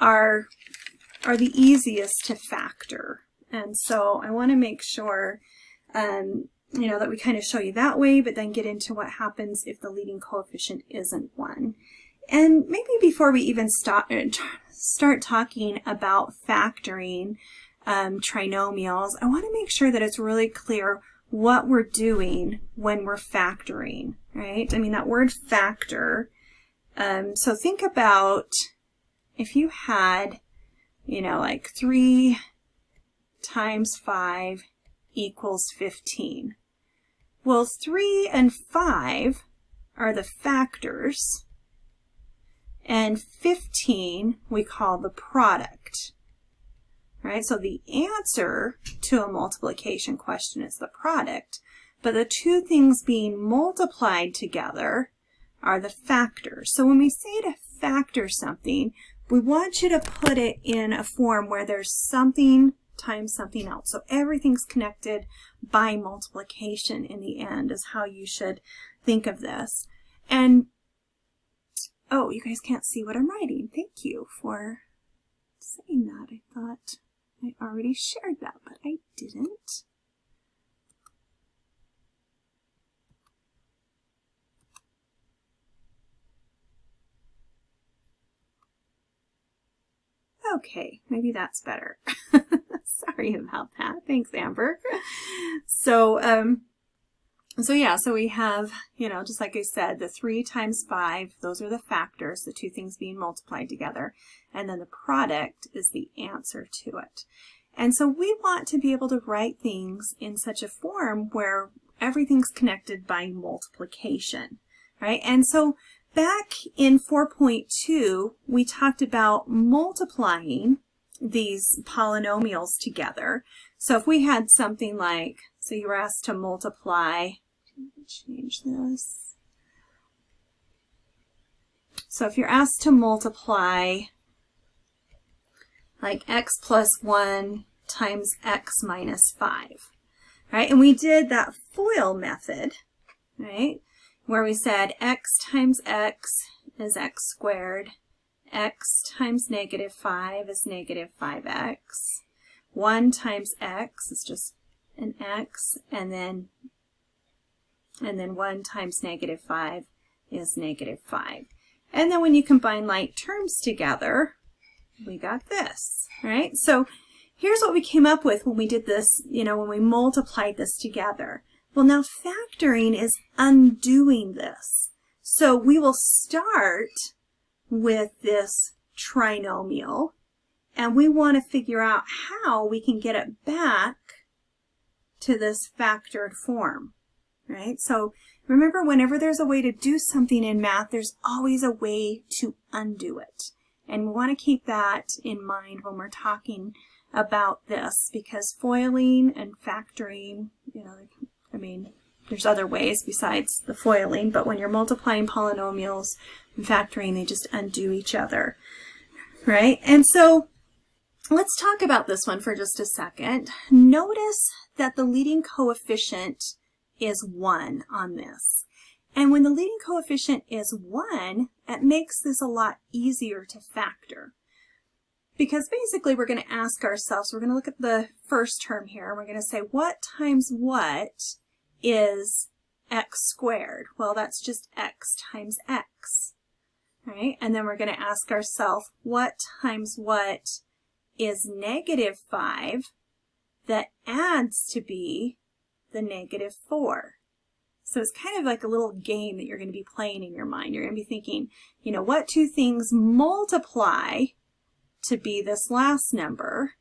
are the easiest to factor. And so I want to make sure, you know, that we kind of show you that way, but then get into what happens if the leading coefficient isn't 1. And maybe before we even start talking about factoring trinomials, I want to make sure that it's really clear what we're doing when we're factoring, right? I mean, that word factor, so think about if you had, you know, like 3 times 5 equals 15. Well, 3 and 5 are the factors, and 15 we call the product, right? So the answer to a multiplication question is the product, but the two things being multiplied together are the factors. So when we say to factor something, we want you to put it in a form where there's something times something else. So everything's connected by multiplication in the end is how you should think of this. And oh, you guys can't see what I'm writing. Thank you for saying that. I thought I already shared that, but I didn't. Okay, maybe that's better. Sorry about that. Thanks, Amber. So yeah, so we have, you know, just like I said, the 3 times 5, those are the factors, the two things being multiplied together, and then the product is the answer to it. And so we want to be able to write things in such a form where everything's connected by multiplication, right? And so back in 4.2, we talked about multiplying these polynomials together. So if we had something like, so you were asked to multiply, change this. So if you're asked to multiply like x plus 1 times x minus 5, right? And we did that FOIL method, right? Where we said x times x is x squared, x times negative 5 is negative 5x, 1 times x is just an x, and then 1 times negative 5 is negative 5. And then when you combine like terms together, we got this, right? So here's what we came up with when we did this, you know, when we multiplied this together. Well, now factoring is undoing this. So we will start with this trinomial, and we want to figure out how we can get it back to this factored form, right? So remember, whenever there's a way to do something in math, there's always a way to undo it. And we want to keep that in mind when we're talking about this, because foiling and factoring, you know, I mean, there's other ways besides the foiling, but when you're multiplying polynomials and factoring, they just undo each other, right? And so let's talk about this one for just a second. Notice that the leading coefficient is 1 on this. And when the leading coefficient is 1, it makes this a lot easier to factor. Because basically we're going to ask ourselves, we're going to look at the first term here, and we're going to say what times what is x squared? Well, that's just x times x, right? And then we're going to ask ourselves what times what is negative 5 that adds to be the negative 4. So it's kind of like a little game that you're going to be playing in your mind. You're going to be thinking, you know, what two things multiply to be this last number,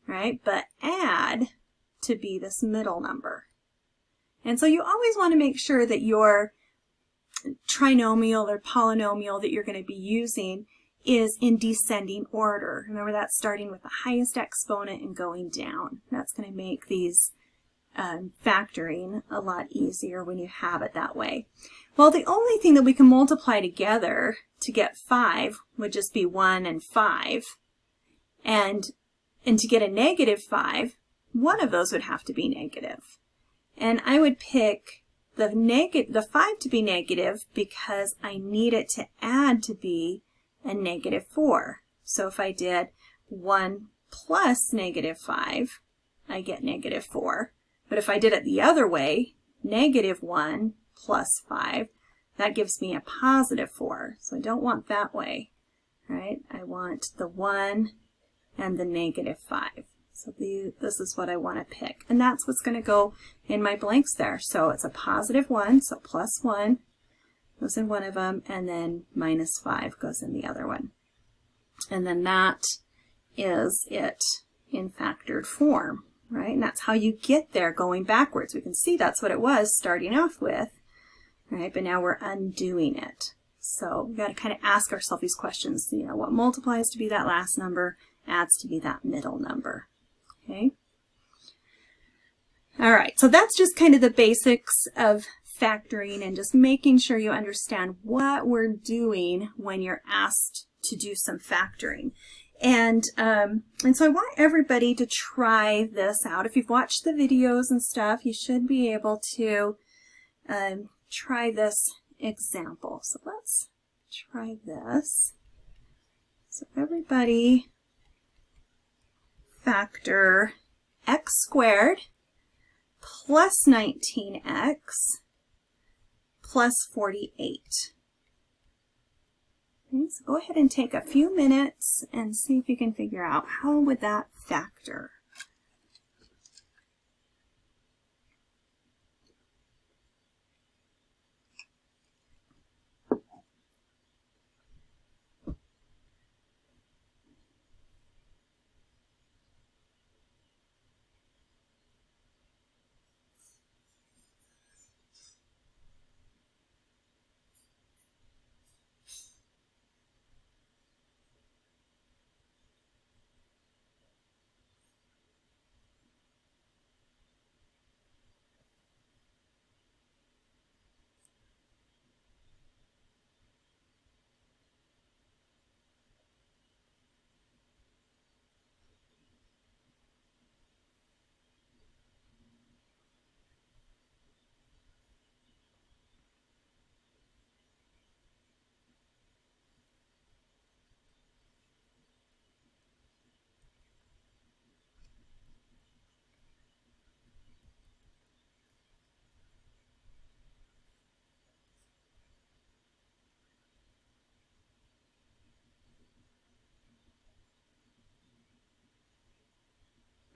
right? But add to be this middle number. And so you always want to make sure that your trinomial or polynomial that you're going to be using is in descending order. Remember, that's starting with the highest exponent and going down. That's going to make these factoring a lot easier when you have it that way. Well, the only thing that we can multiply together to get 5 would just be 1 and 5. And to get a negative 5, one of those would have to be negative. And I would pick the 5 to be negative because I need it to add to be a and negative 4. So if I did 1 plus negative 5, I get negative 4. But if I did it the other way, negative 1 plus 5, that gives me a positive 4. So I don't want that way, right? I want the 1 and the negative 5. So this is what I want to pick. And that's what's going to go in my blanks there. So it's a positive 1, so plus 1 goes in one of them, and then minus 5 goes in the other one. And then that is it in factored form, right? And that's how you get there going backwards. We can see that's what it was starting off with, right? But now we're undoing it. So we've got to kind of ask ourselves these questions. You know, what multiplies to be that last number, adds to be that middle number, okay? All right, so that's just kind of the basics of factoring and just making sure you understand what we're doing when you're asked to do some factoring. And so I want everybody to try this out. If you've watched the videos and stuff, you should be able to try this example. So let's try this. So everybody factor x squared plus 19x plus 48. Okay, so go ahead and take a few minutes and see if you can figure out how would that factor.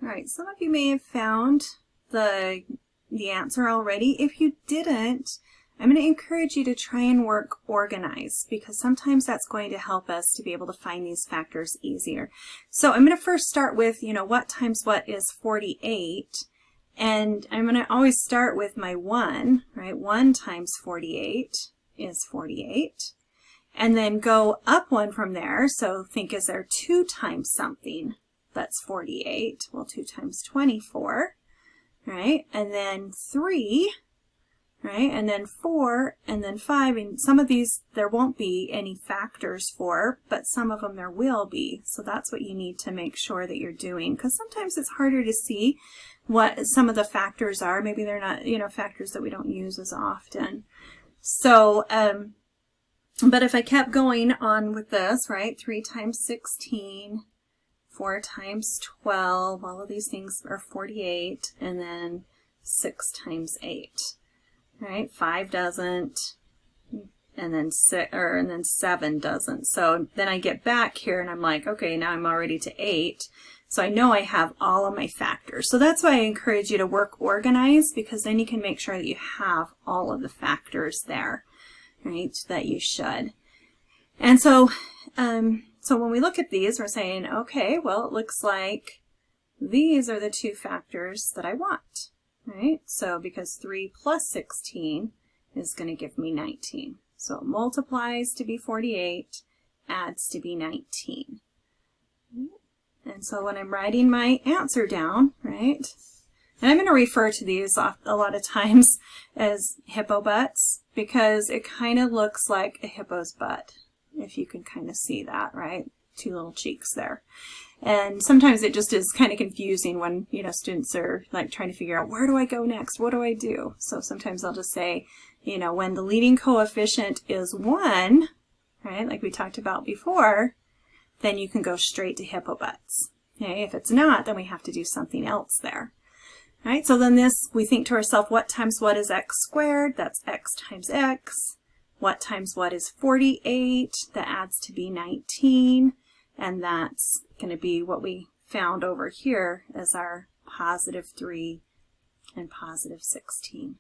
All right, some of you may have found the answer already. If you didn't, I'm going to encourage you to try and work organized, because sometimes that's going to help us to be able to find these factors easier. So I'm going to first start with, you know, what times what is 48, and I'm going to always start with my 1, right? 1 times 48 is 48, and then go up 1 from there. So think, is there 2 times something? That's 48. Well, 2 times 24, right? And then 3, right? And then 4, and then 5. And some of these there won't be any factors for, but some of them there will be. So that's what you need to make sure that you're doing, because sometimes it's harder to see what some of the factors are. Maybe they're not, you know, factors that we don't use as often. So, but if I kept going on with this, right? 3 times 16. 4 times 12, all of these things are 48, and then 6 times 8, right? 5 doesn't, and then 7 doesn't. So then I get back here and I'm like, okay, now I'm already to 8. So I know I have all of my factors. So that's why I encourage you to work organized, because then you can make sure that you have all of the factors there, right, that you should. And so, so when we look at these, we're saying, okay, well, it looks like these are the 2 factors that I want, right? So because 3 plus 16 is going to give me 19. So it multiplies to be 48, adds to be 19. And so when I'm writing my answer down, right, and I'm going to refer to these a lot of times as hippo butts, because it kind of looks like a hippo's butt. If you can kind of see that, right? 2 little cheeks there. And sometimes it just is kind of confusing when, you know, students are like trying to figure out, where do I go next? What do I do? So sometimes I'll just say, you know, when the leading coefficient is 1, right, like we talked about before, then you can go straight to hippo butts. Okay, if it's not, then we have to do something else there. All right, so then this, we think to ourselves, what times what is x squared? That's x times x. What times what is 48? That adds to be 19. And that's going to be what we found over here as our positive 3 and positive 16.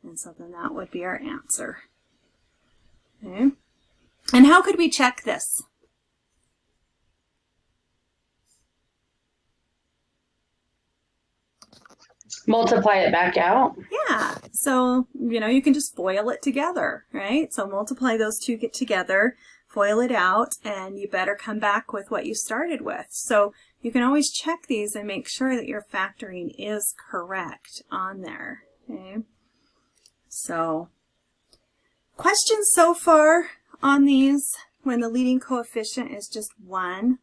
And so then that would be our answer. Okay. And how could we check this? Multiply it back out. Yeah, so, you can just FOIL it together, right? So multiply those two together, FOIL it out, and you better come back with what you started with. So you can always check these and make sure that your factoring is correct on there, okay? So, questions so far on these when the leading coefficient is just 1?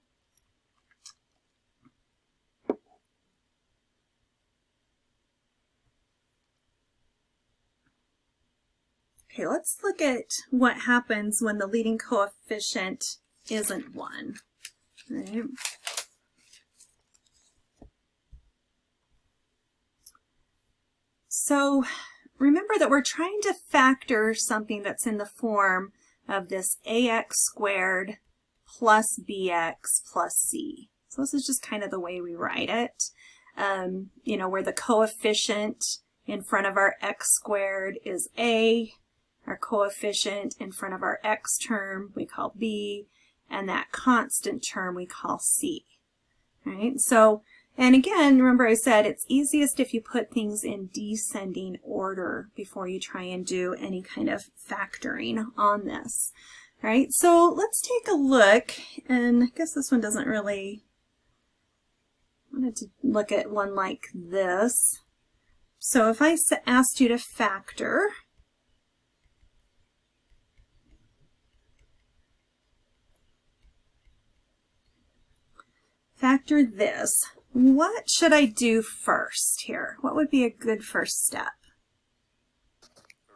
Okay, let's look at what happens when the leading coefficient isn't 1. Right. So remember that we're trying to factor something that's in the form of this ax squared plus bx plus c. So this is just kind of the way we write it. Where the coefficient in front of our x squared is a, our coefficient in front of our x term we call b, and that constant term we call c. Right? So, and again, remember I said it's easiest if you put things in descending order before you try and do any kind of factoring on this. All right, so let's take a look, and I guess this one doesn't really, I wanted to look at one like this. So if I asked you to factor this, what should I do first here? What would be a good first step?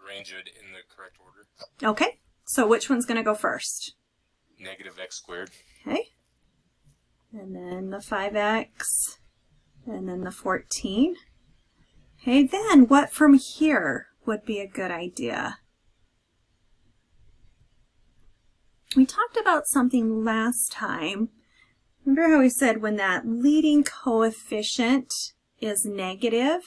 Arrange it in the correct order. Okay, so which one's going to go first? Negative x squared. Okay, and then the 5x, and then the 14. Okay, then what from here would be a good idea? We talked about something last time. Remember how we said when that leading coefficient is negative,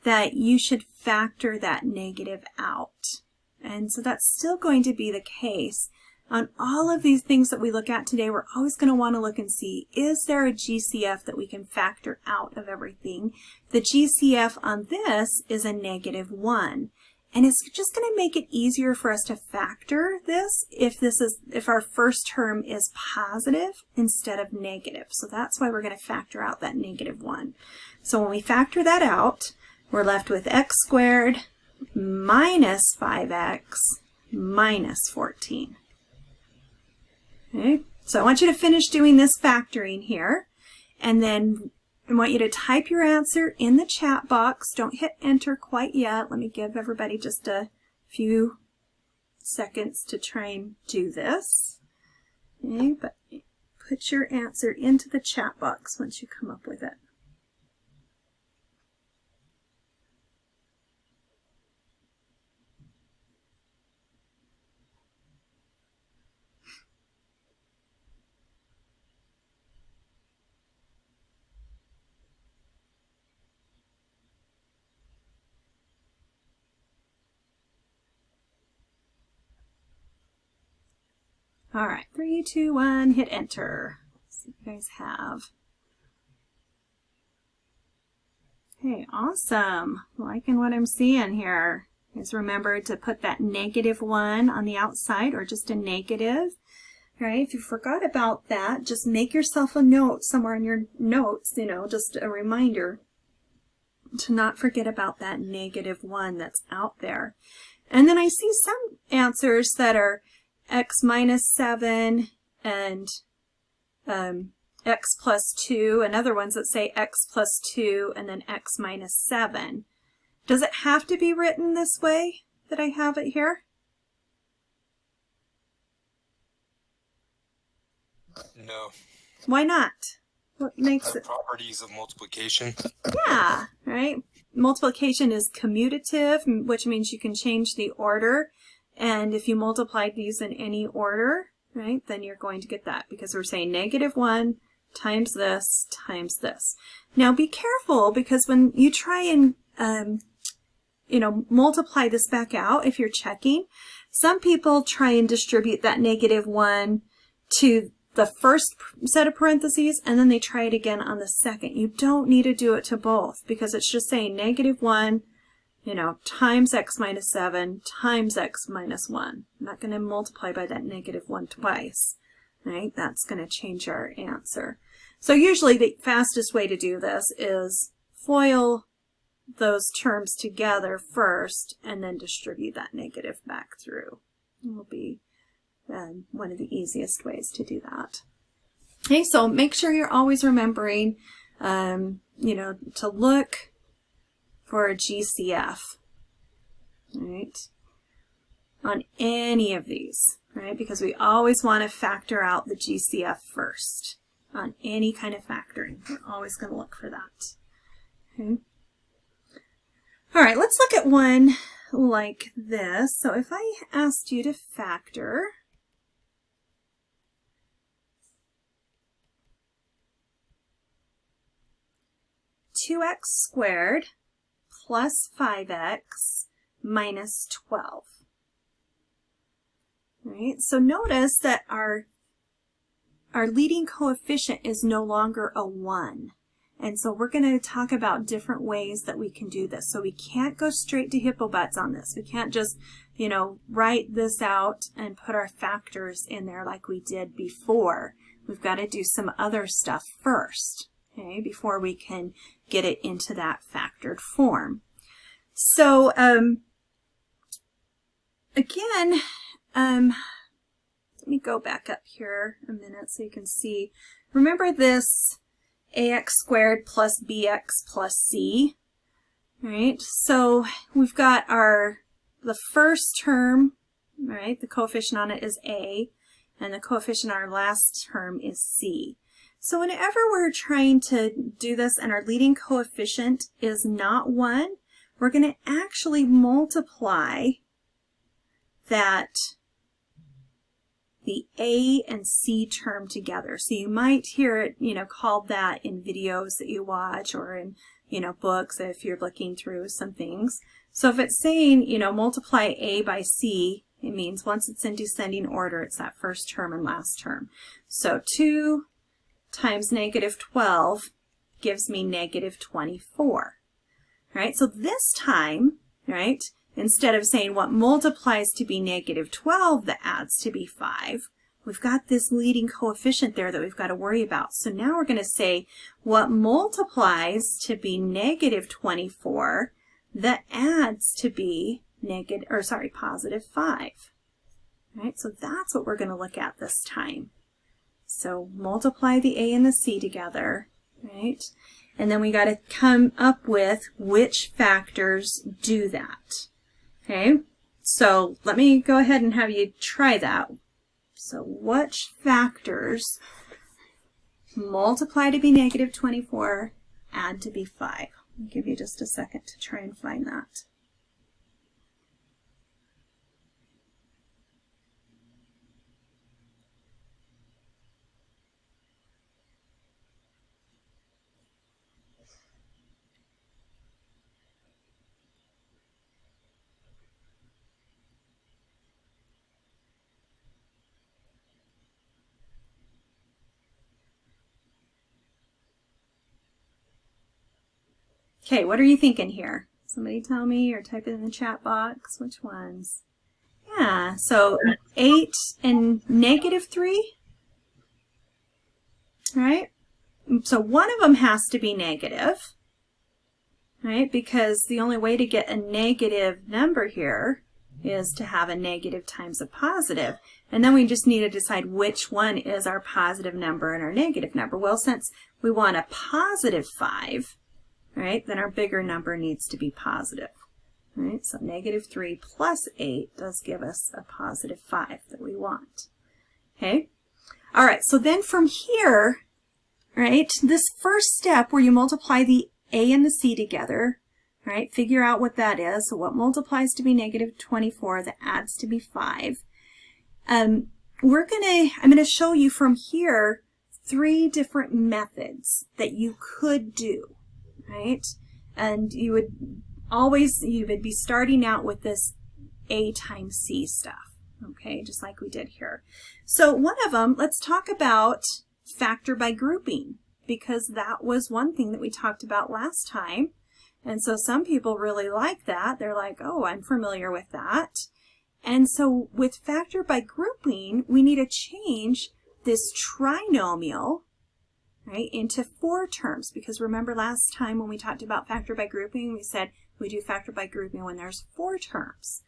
that you should factor that negative out. And so that's still going to be the case. On all of these things that we look at today, we're always going to want to look and see, is there a GCF that we can factor out of everything? The GCF on this is a -1. And it's just going to make it easier for us to factor this if our first term is positive instead of negative. So that's why we're going to factor out that -1. So when we factor that out, we're left with x squared minus 5x minus 14. Okay, so I want you to finish doing this factoring here, and then I want you to type your answer in the chat box. Don't hit enter quite yet. Let me give everybody just a few seconds to try and do this. Okay, but put your answer into the chat box once you come up with it. All right, 3, 2, 1, hit enter. Let's see what you guys have. Okay, awesome. Liking what I'm seeing here. Just remember to put that -1 on the outside, or just a negative. All right, if you forgot about that, just make yourself a note somewhere in your notes, just a reminder to not forget about that -1 that's out there. And then I see some answers that are x minus 7 and x plus 2, and other ones that say x plus 2 and then x minus 7. Does it have to be written this way that I have it here? No. Why not? What makes it? Properties of multiplication. Yeah, right? Multiplication is commutative, which means you can change the order. And if you multiply these in any order, right, then you're going to get that because we're saying -1 times this times this. Now be careful because when you try and, multiply this back out, if you're checking, some people try and distribute that -1 to the first set of parentheses, and then they try it again on the second. You don't need to do it to both because it's just saying -1, times x minus 7 times x minus 1. I'm not going to multiply by that -1 twice, right? That's going to change our answer. So usually the fastest way to do this is FOIL those terms together first and then distribute that negative back through. It will be one of the easiest ways to do that. Okay, so make sure you're always remembering, to look for a GCF, right, on any of these, right, because we always want to factor out the GCF first on any kind of factoring. We're always going to look for that. Okay. All right, let's look at one like this. So if I asked you to factor (2x squared plus 5x minus 12. Right? So notice that our leading coefficient is no longer a 1. And so we're going to talk about different ways that we can do this. So we can't go straight to hippobutts on this. We can't just, write this out and put our factors in there like we did before. We've got to do some other stuff first, okay, before we can get it into that factored form. So again, let me go back up here a minute so you can see. Remember this ax squared plus bx plus c, right? So we've got the first term, right? The coefficient on it is a, and the coefficient on our last term is c. So whenever we're trying to do this and our leading coefficient is not 1, we're going to actually multiply the A and C term together. So you might hear it, called that in videos that you watch or in, books if you're looking through some things. So if it's saying, multiply A by C, it means once it's in descending order, it's that first term and last term. So 2 times -12 gives me -24. Right? So this time, right, instead of saying what multiplies to be -12 that adds to be 5, we've got this leading coefficient there that we've got to worry about. So now we're going to say what multiplies to be -24 that adds to be positive 5. Right? So that's what we're going to look at this time. So multiply the A and the C together, right? And then we got to come up with which factors do that. Okay, so let me go ahead and have you try that. So which factors multiply to be -24, add to be 5? I'll give you just a second to try and find that. Okay, what are you thinking here? Somebody tell me or type it in the chat box. Which ones? Yeah, so 8 and -3, right? So one of them has to be negative, right? Because the only way to get a negative number here is to have a negative times a positive. And then we just need to decide which one is our positive number and our negative number. Well, since we want a positive 5, right, then our bigger number needs to be positive. Right? So -3 plus 8 does give us a positive 5 that we want. Okay? All right, so then from here, right, this first step where you multiply the a and the c together, right, figure out what that is. So what multiplies to be negative 24, that adds to be 5. I'm going to show you from here 3 different methods that you could do, right? And you would be starting out with this a times c stuff, okay, just like we did here. So one of them, let's talk about factor by grouping, because that was one thing that we talked about last time. And so some people really like that. They're like, oh, I'm familiar with that. And so with factor by grouping, we need to change this trinomial, right, into 4 terms, because remember last time when we talked about factor by grouping, we said we do factor by grouping when there's 4 terms.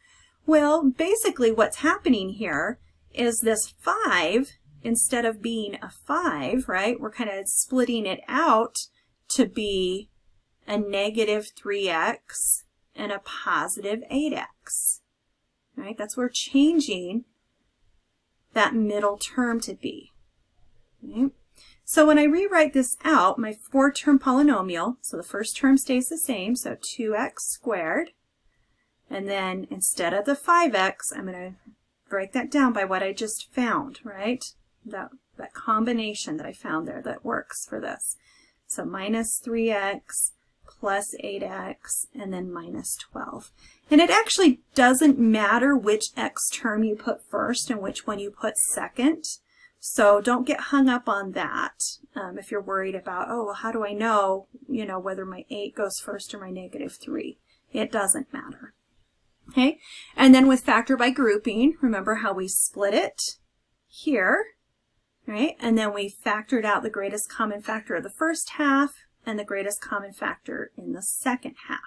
Well, basically what's happening here is this 5, instead of being a 5, right, we're kind of splitting it out to be a negative 3x and a positive 8x, right? That's what we're changing that middle term to be, right? So when I rewrite this out, my 4-term polynomial, so the first term stays the same, so 2x squared, and then instead of the 5x, I'm going to break that down by what I just found, right? That combination that I found there that works for this. So minus 3x plus 8x, and then minus 12. And it actually doesn't matter which x term you put first and which one you put second. So don't get hung up on that if you're worried about, oh, well, how do I know, whether my 8 goes first or my negative 3? It doesn't matter. Okay, and then with factor by grouping, remember how we split it here, right? And then we factored out the greatest common factor of the first half and the greatest common factor in the second half.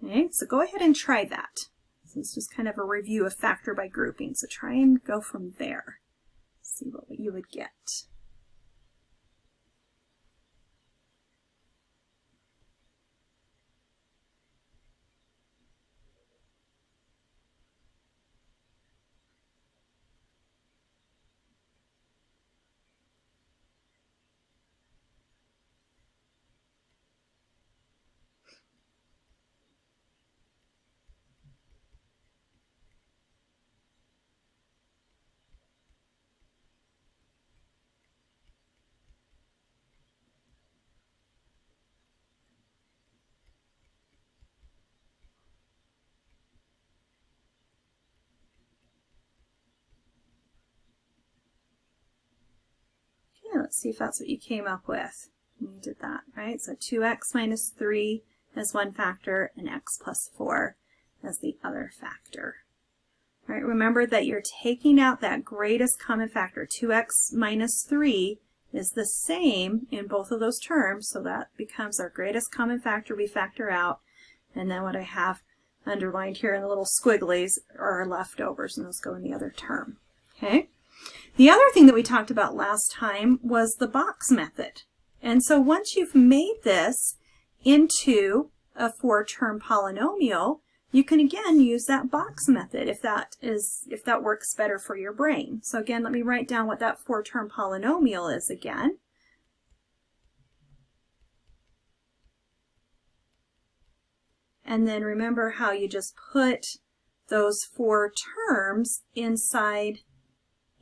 Okay, so go ahead and try that. This is just kind of a review of factor by grouping, so try and go from there. See what you would get. Let's see if that's what you came up with when you did that, right? So 2x minus 3 as one factor and x plus 4 as the other factor. All right, remember that you're taking out that greatest common factor. 2x minus 3 is the same in both of those terms, so that becomes our greatest common factor we factor out. And then what I have underlined here in the little squigglies are our leftovers, and those go in the other term. Okay? The other thing that we talked about last time was the box method. And so once you've made this into a 4-term polynomial, you can again use that box method if that works better for your brain. So again, let me write down what that 4-term polynomial is again. And then remember how you just put those 4 terms inside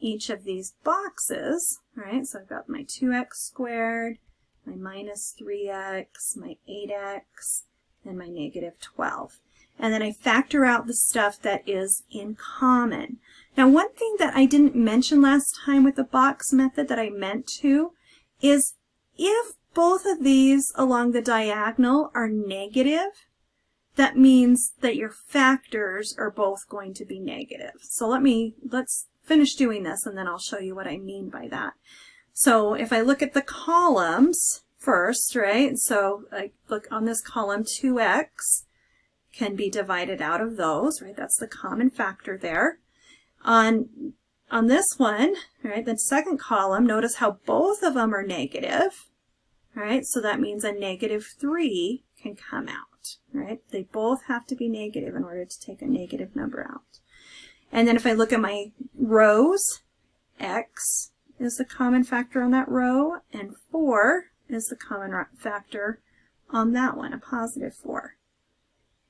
each of these boxes, right? So I've got my 2x squared, my minus 3x, my 8x, and my negative 12. And then I factor out the stuff that is in common. Now, one thing that I didn't mention last time with the box method that I meant to is if both of these along the diagonal are negative, that means that your factors are both going to be negative. So let's finish doing this and then I'll show you what I mean by that. So if I look at the columns first, right? So I look on this column, 2x can be divided out of those, right? That's the common factor there. On this one, right, the second column, notice how both of them are negative, right? So that means a negative 3 can come out, right? They both have to be negative in order to take a negative number out. And then if I look at my rows, x is the common factor on that row, and 4 is the common factor on that one, a positive 4.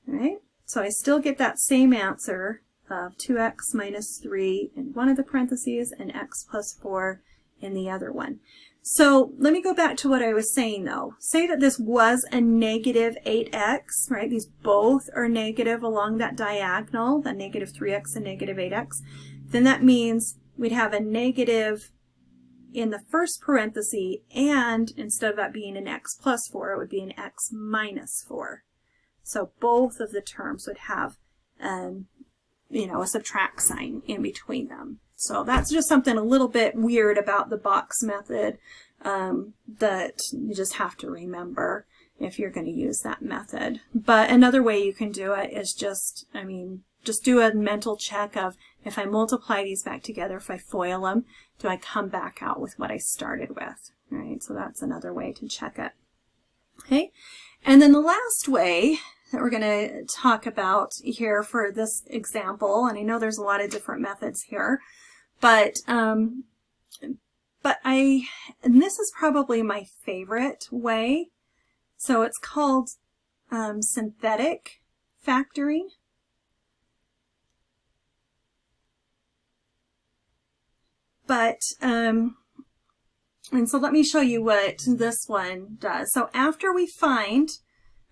All right? So I still get that same answer of 2x minus 3 in one of the parentheses and x plus 4 in the other one. So let me go back to what I was saying though. Say that this was a negative 8x, right? These both are negative along that diagonal, the negative 3x and negative 8x. Then that means we'd have a negative in the first parenthesis, and instead of that being an x plus 4, it would be an x minus 4. So both of the terms would have, you know, a subtract sign in between them. So that's just something a little bit weird about the box method that you just have to remember if you're going to use that method. But another way you can do it is just, just do a mental check of if I multiply these back together, if I FOIL them, do I come back out with what I started with? Right? So that's another way to check it. Okay? And then the last way that we're going to talk about here for this example, and I know there's a lot of different methods here, but and this is probably my favorite way. So it's called synthetic factoring. But, and so let me show you what this one does. So after we find,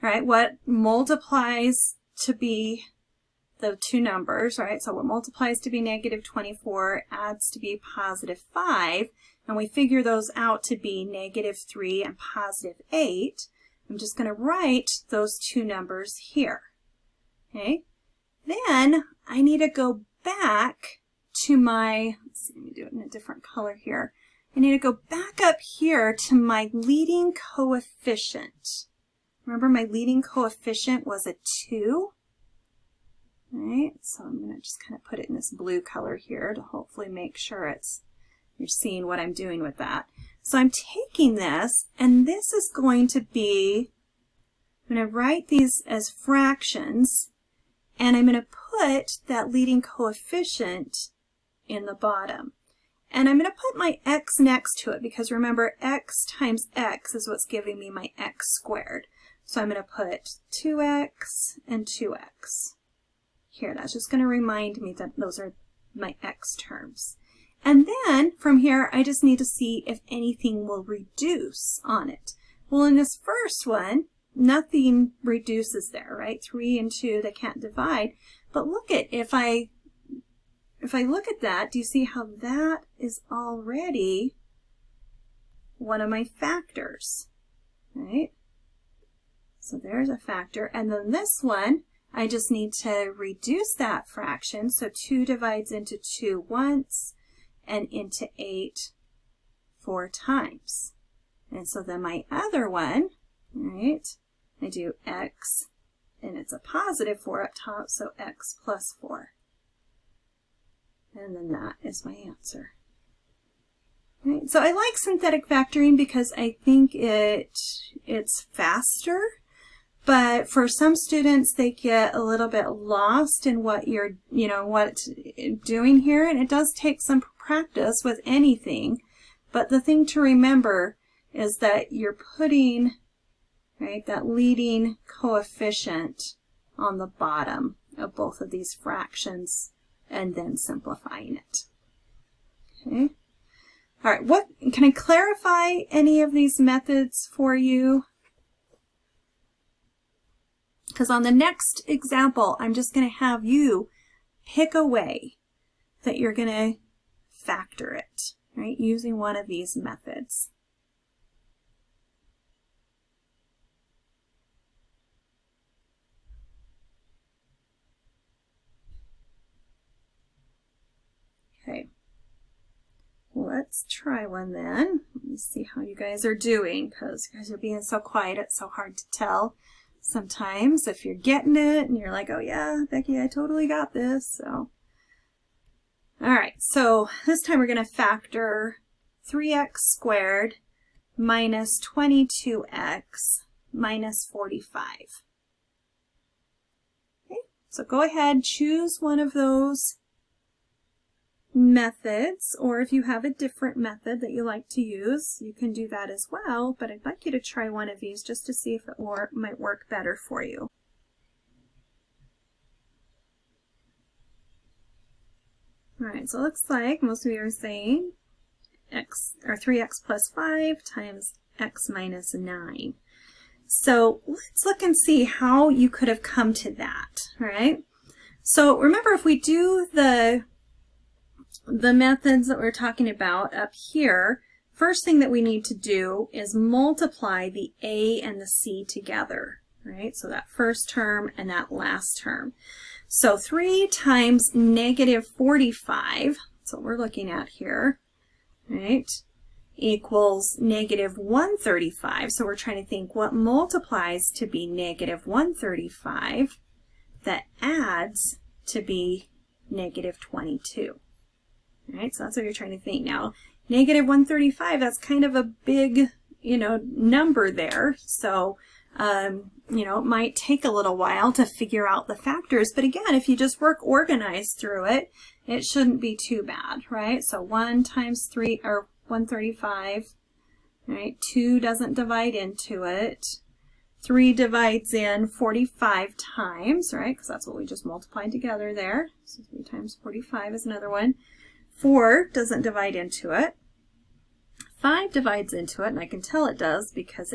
right, what multiplies to be the two numbers, right, so what multiplies to be negative 24 adds to be positive 5, and we figure those out to be negative 3 and positive 8, I'm just going to write those two numbers here. Okay, then I need to go back to my, let's see, let me do it in a different color here. I need to go back up here to my leading coefficient. Remember my leading coefficient was a 2? All right, so I'm going to just kind of put it in this blue color here to hopefully make sure you're seeing what I'm doing with that. So I'm taking this, and this is going to be, I'm going to write these as fractions, and I'm going to put that leading coefficient in the bottom. And I'm going to put my x next to it because remember x times x is what's giving me my x squared. So I'm going to put 2x and 2x. Here, that's just going to remind me that those are my x terms. And then from here I just need to see if anything will reduce on it. Well, in this first one, nothing reduces there, right? 3 and 2, they can't divide. But look at, if I look at that, do you see how that is already one of my factors, right? So there's a factor. And then this one, I just need to reduce that fraction. So 2 divides into 2 once and into 8 4 times. And so then my other one, right, I do x, and it's a positive 4 up top, so x plus 4. And then that is my answer. Right. So I like synthetic factoring because I think it's faster, but for some students they get a little bit lost in what you're doing here, and it does take some practice with anything. But the thing to remember is that you're putting, right, that leading coefficient on the bottom of both of these fractions and then simplifying it. Okay. All right, what can I clarify any of these methods for you? Because on the next example, I'm just going to have you pick a way that you're going to factor it, right, using one of these methods. Okay, let's try one then. Let me see how you guys are doing, because you guys are being so quiet, it's so hard to tell sometimes if you're getting it and you're like, oh yeah, Becky, I totally got this. So, all right, so this time we're going to factor 3x squared minus 22x minus 45. Okay, so go ahead, choose one of those methods, or if you have a different method that you like to use, you can do that as well, but I'd like you to try one of these just to see if it might work better for you. All right, so it looks like most of you are saying x or 3x plus 5 times x minus 9. So let's look and see how you could have come to that, all right? So remember, if we do the methods that we're talking about up here, first thing that we need to do is multiply the a and the c together, right? So that first term and that last term. So 3 times negative 45, that's what we're looking at here, right, equals negative 135. So we're trying to think what multiplies to be negative 135 that adds to be negative 22. All right, so that's what you're trying to think. Now, negative 135, that's kind of a big, number there. So, it might take a little while to figure out the factors. But again, if you just work organized through it, it shouldn't be too bad, right? So 1 times 3, or 135, right? 2 doesn't divide into it. 3 divides in 45 times, right? Because that's what we just multiplied together there. So 3 times 45 is another one. 4 doesn't divide into it. 5 divides into it, and I can tell it does because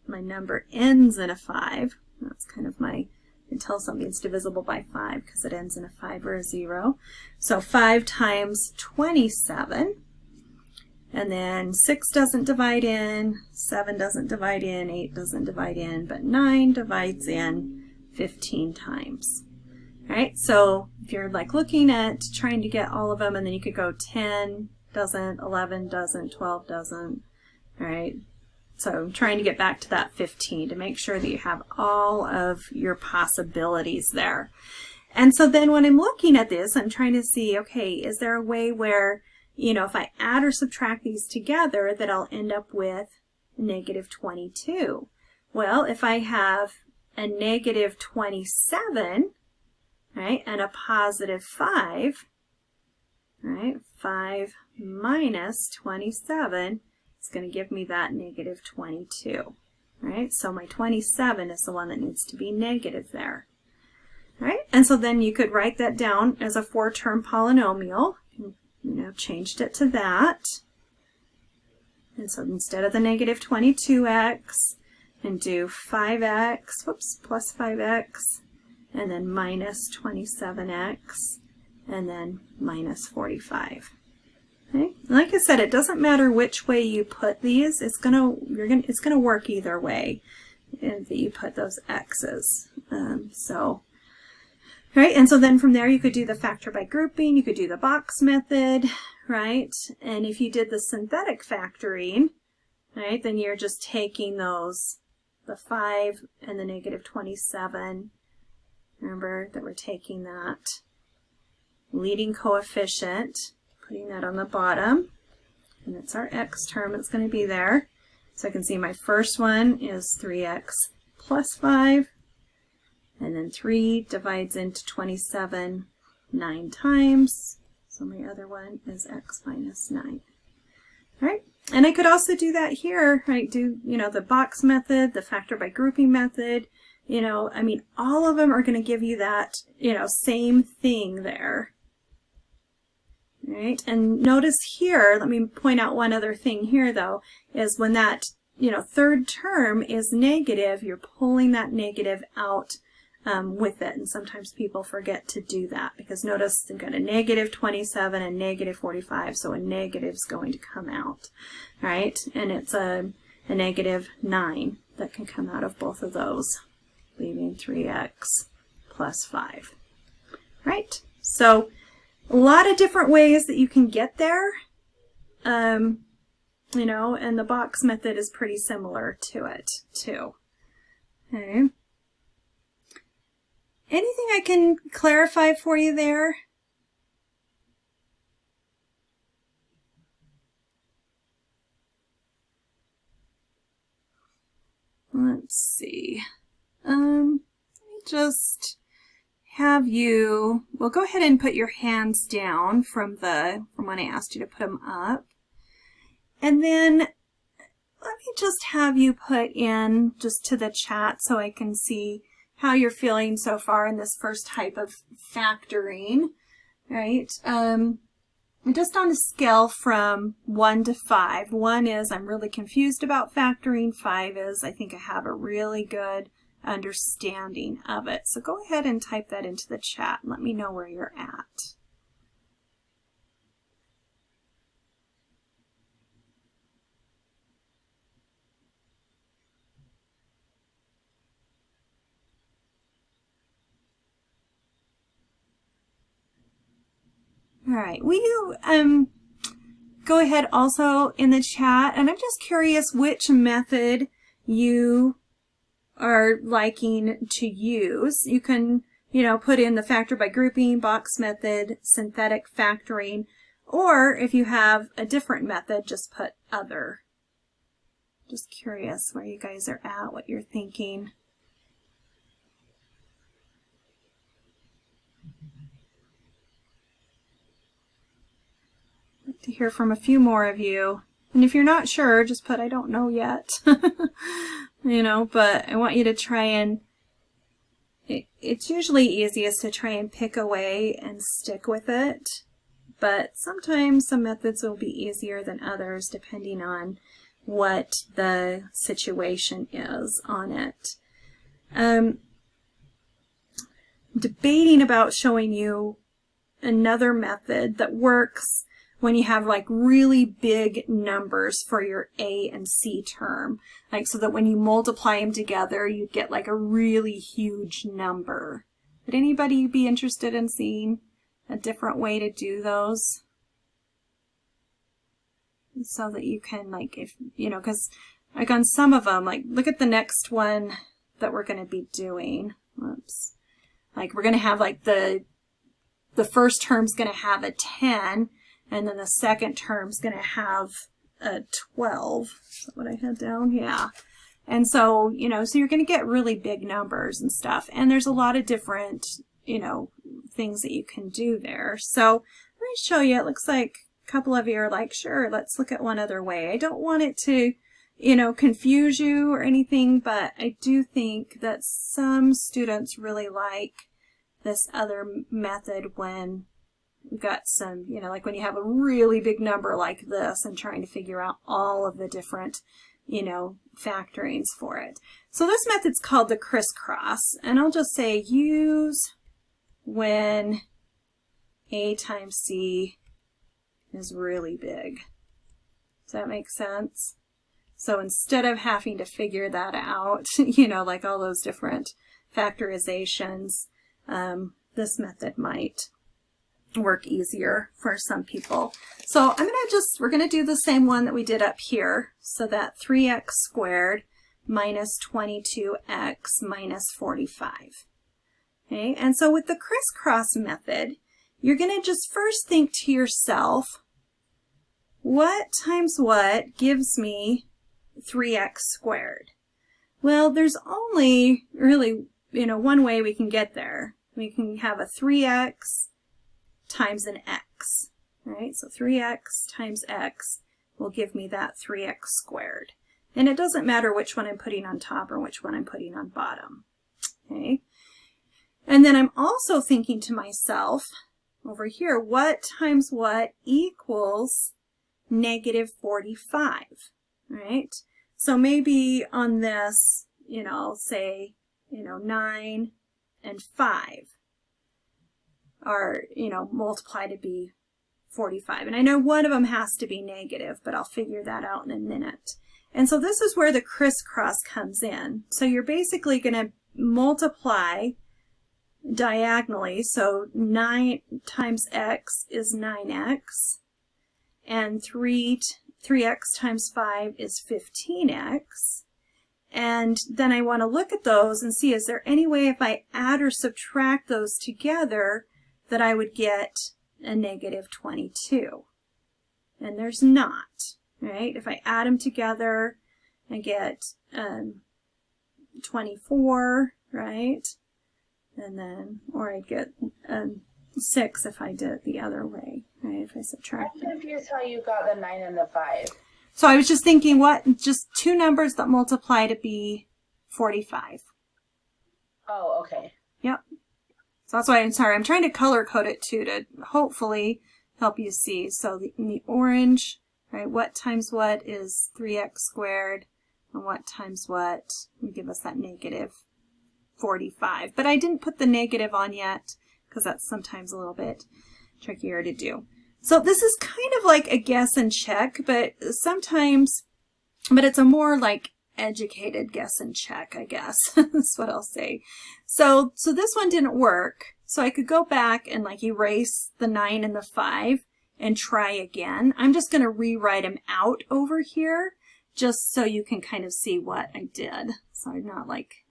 my number ends in a 5. That's kind of I can tell something's divisible by 5 because it ends in a 5 or a 0. So 5 times 27. And then 6 doesn't divide in, 7 doesn't divide in, 8 doesn't divide in, but 9 divides in 15 times. All right, so if you're looking at trying to get all of them, and then you could go 10 doesn't, 11 doesn't, 12 doesn't, all right? So trying to get back to that 15 to make sure that you have all of your possibilities there. And so then when I'm looking at this, I'm trying to see, okay, is there a way where, if I add or subtract these together, that I'll end up with negative 22? Well, if I have a negative 27, right, and a positive 5, right, 5 minus 27, it's going to give me that negative 22, right? So my 27 is the one that needs to be negative there, right? And so then you could write that down as a 4-term polynomial. Changed it to that. And so instead of the negative 22x, and do 5x, plus 5x, and then minus 27x, and then minus 45. Okay? Like I said, it doesn't matter which way you put these. It's gonna work either way that you put those x's. Right, and so then from there you could do the factor by grouping, you could do the box method, right? And if you did the synthetic factoring, right, then you're just taking those, the 5 and the negative 27. Remember that we're taking that leading coefficient, putting that on the bottom, and it's our x term that's going to be there. So I can see my first one is 3x plus 5. And then 3 divides into 27 9 times. So my other one is x minus 9. All right. And I could also do that here, right? Do, the box method, the factor by grouping method. All of them are going to give you that, same thing there. All right. And notice here, let me point out one other thing here, though, is when that, third term is negative, you're pulling that negative out with it, and sometimes people forget to do that because notice they've got a negative 27 and negative 45, so a negative is going to come out, right? And it's a negative 9 that can come out of both of those, leaving 3x plus 5, right? So a lot of different ways that you can get there, and the box method is pretty similar to it too. Okay. Anything I can clarify for you there? Let's see. Let me just have you, well, go ahead and put your hands down from when I asked you to put them up. And then let me just have you put in just to the chat so I can see how you're feeling so far in this first type of factoring, right? Just on a scale from 1 to 5. 1 is I'm really confused about factoring. 5 is I think I have a really good understanding of it. So go ahead and type that into the chat and let me know where you're at. All right, will you go ahead also in the chat, and I'm just curious which method you are liking to use. You can, put in the factor by grouping, box method, synthetic factoring, or if you have a different method, just put other. Just curious where you guys are at, what you're thinking. I'd like to hear from a few more of you. And if you're not sure, just put I don't know yet. But I want you to try and, it's usually easiest to try and pick away and stick with it. But sometimes some methods will be easier than others depending on what the situation is on it. Debating about showing you another method that works when you have like really big numbers for your A and C term, like so that when you multiply them together, you get like a really huge number. Would anybody be interested in seeing a different way to do those? So that you can like, if, because like on some of them, like look at the next one that we're going to be doing. Whoops. Like we're going to have like the first term's going to have a 10. And then the second term's going to have a 12. Is that what I had down? Yeah. And so, so you're going to get really big numbers and stuff. And there's a lot of different, things that you can do there. So let me show you. It looks like a couple of you are like, sure, let's look at one other way. I don't want it to, confuse you or anything, but I do think that some students really like this other method when we've got some, like when you have a really big number like this and trying to figure out all of the different, factorings for it. So this method's called the crisscross, and I'll just say use when A times C is really big. Does that make sense? So instead of having to figure that out, like all those different factorizations, this method might work easier for some people. So we're going to do the same one that we did up here. So that 3x squared minus 22x minus 45. Okay, and so with the crisscross method, you're going to just first think to yourself, what times what gives me 3x squared? Well, there's only really, one way we can get there. We can have a 3x times an x, right? So 3x times x will give me that 3x squared. And it doesn't matter which one I'm putting on top or which one I'm putting on bottom, okay? And then I'm also thinking to myself, over here, what times what equals negative 45, right? So maybe on this, I'll say, 9 and 5 are, multiply to be 45. And I know one of them has to be negative, but I'll figure that out in a minute. And so this is where the crisscross comes in. So you're basically going to multiply diagonally. So 9 times x is 9x, and 3x times 5 is 15x. And then I want to look at those and see, is there any way if I add or subtract those together that I would get a negative 22? And there's not, right? If I add them together, I get 24, right? and then, or I'd get 6 if I did it the other way, right? If I subtract. I'm confused how you got the 9 and the 5. So I was just thinking, just two numbers that multiply to be 45. Oh, okay. Yep. So that's why I'm sorry. I'm trying to color code it too to hopefully help you see. So in the orange, right, what times what is 3x squared, and what times what would give us that negative 45. But I didn't put the negative on yet because that's sometimes a little bit trickier to do. So this is kind of like a guess and check, but sometimes, but it's a more like educated guess and check, I guess. That's what I'll say. So this one didn't work. So I could go back and like erase the 9 and the 5 and try again. I'm just going to rewrite them out over here just so you can kind of see what I did. So I'm not like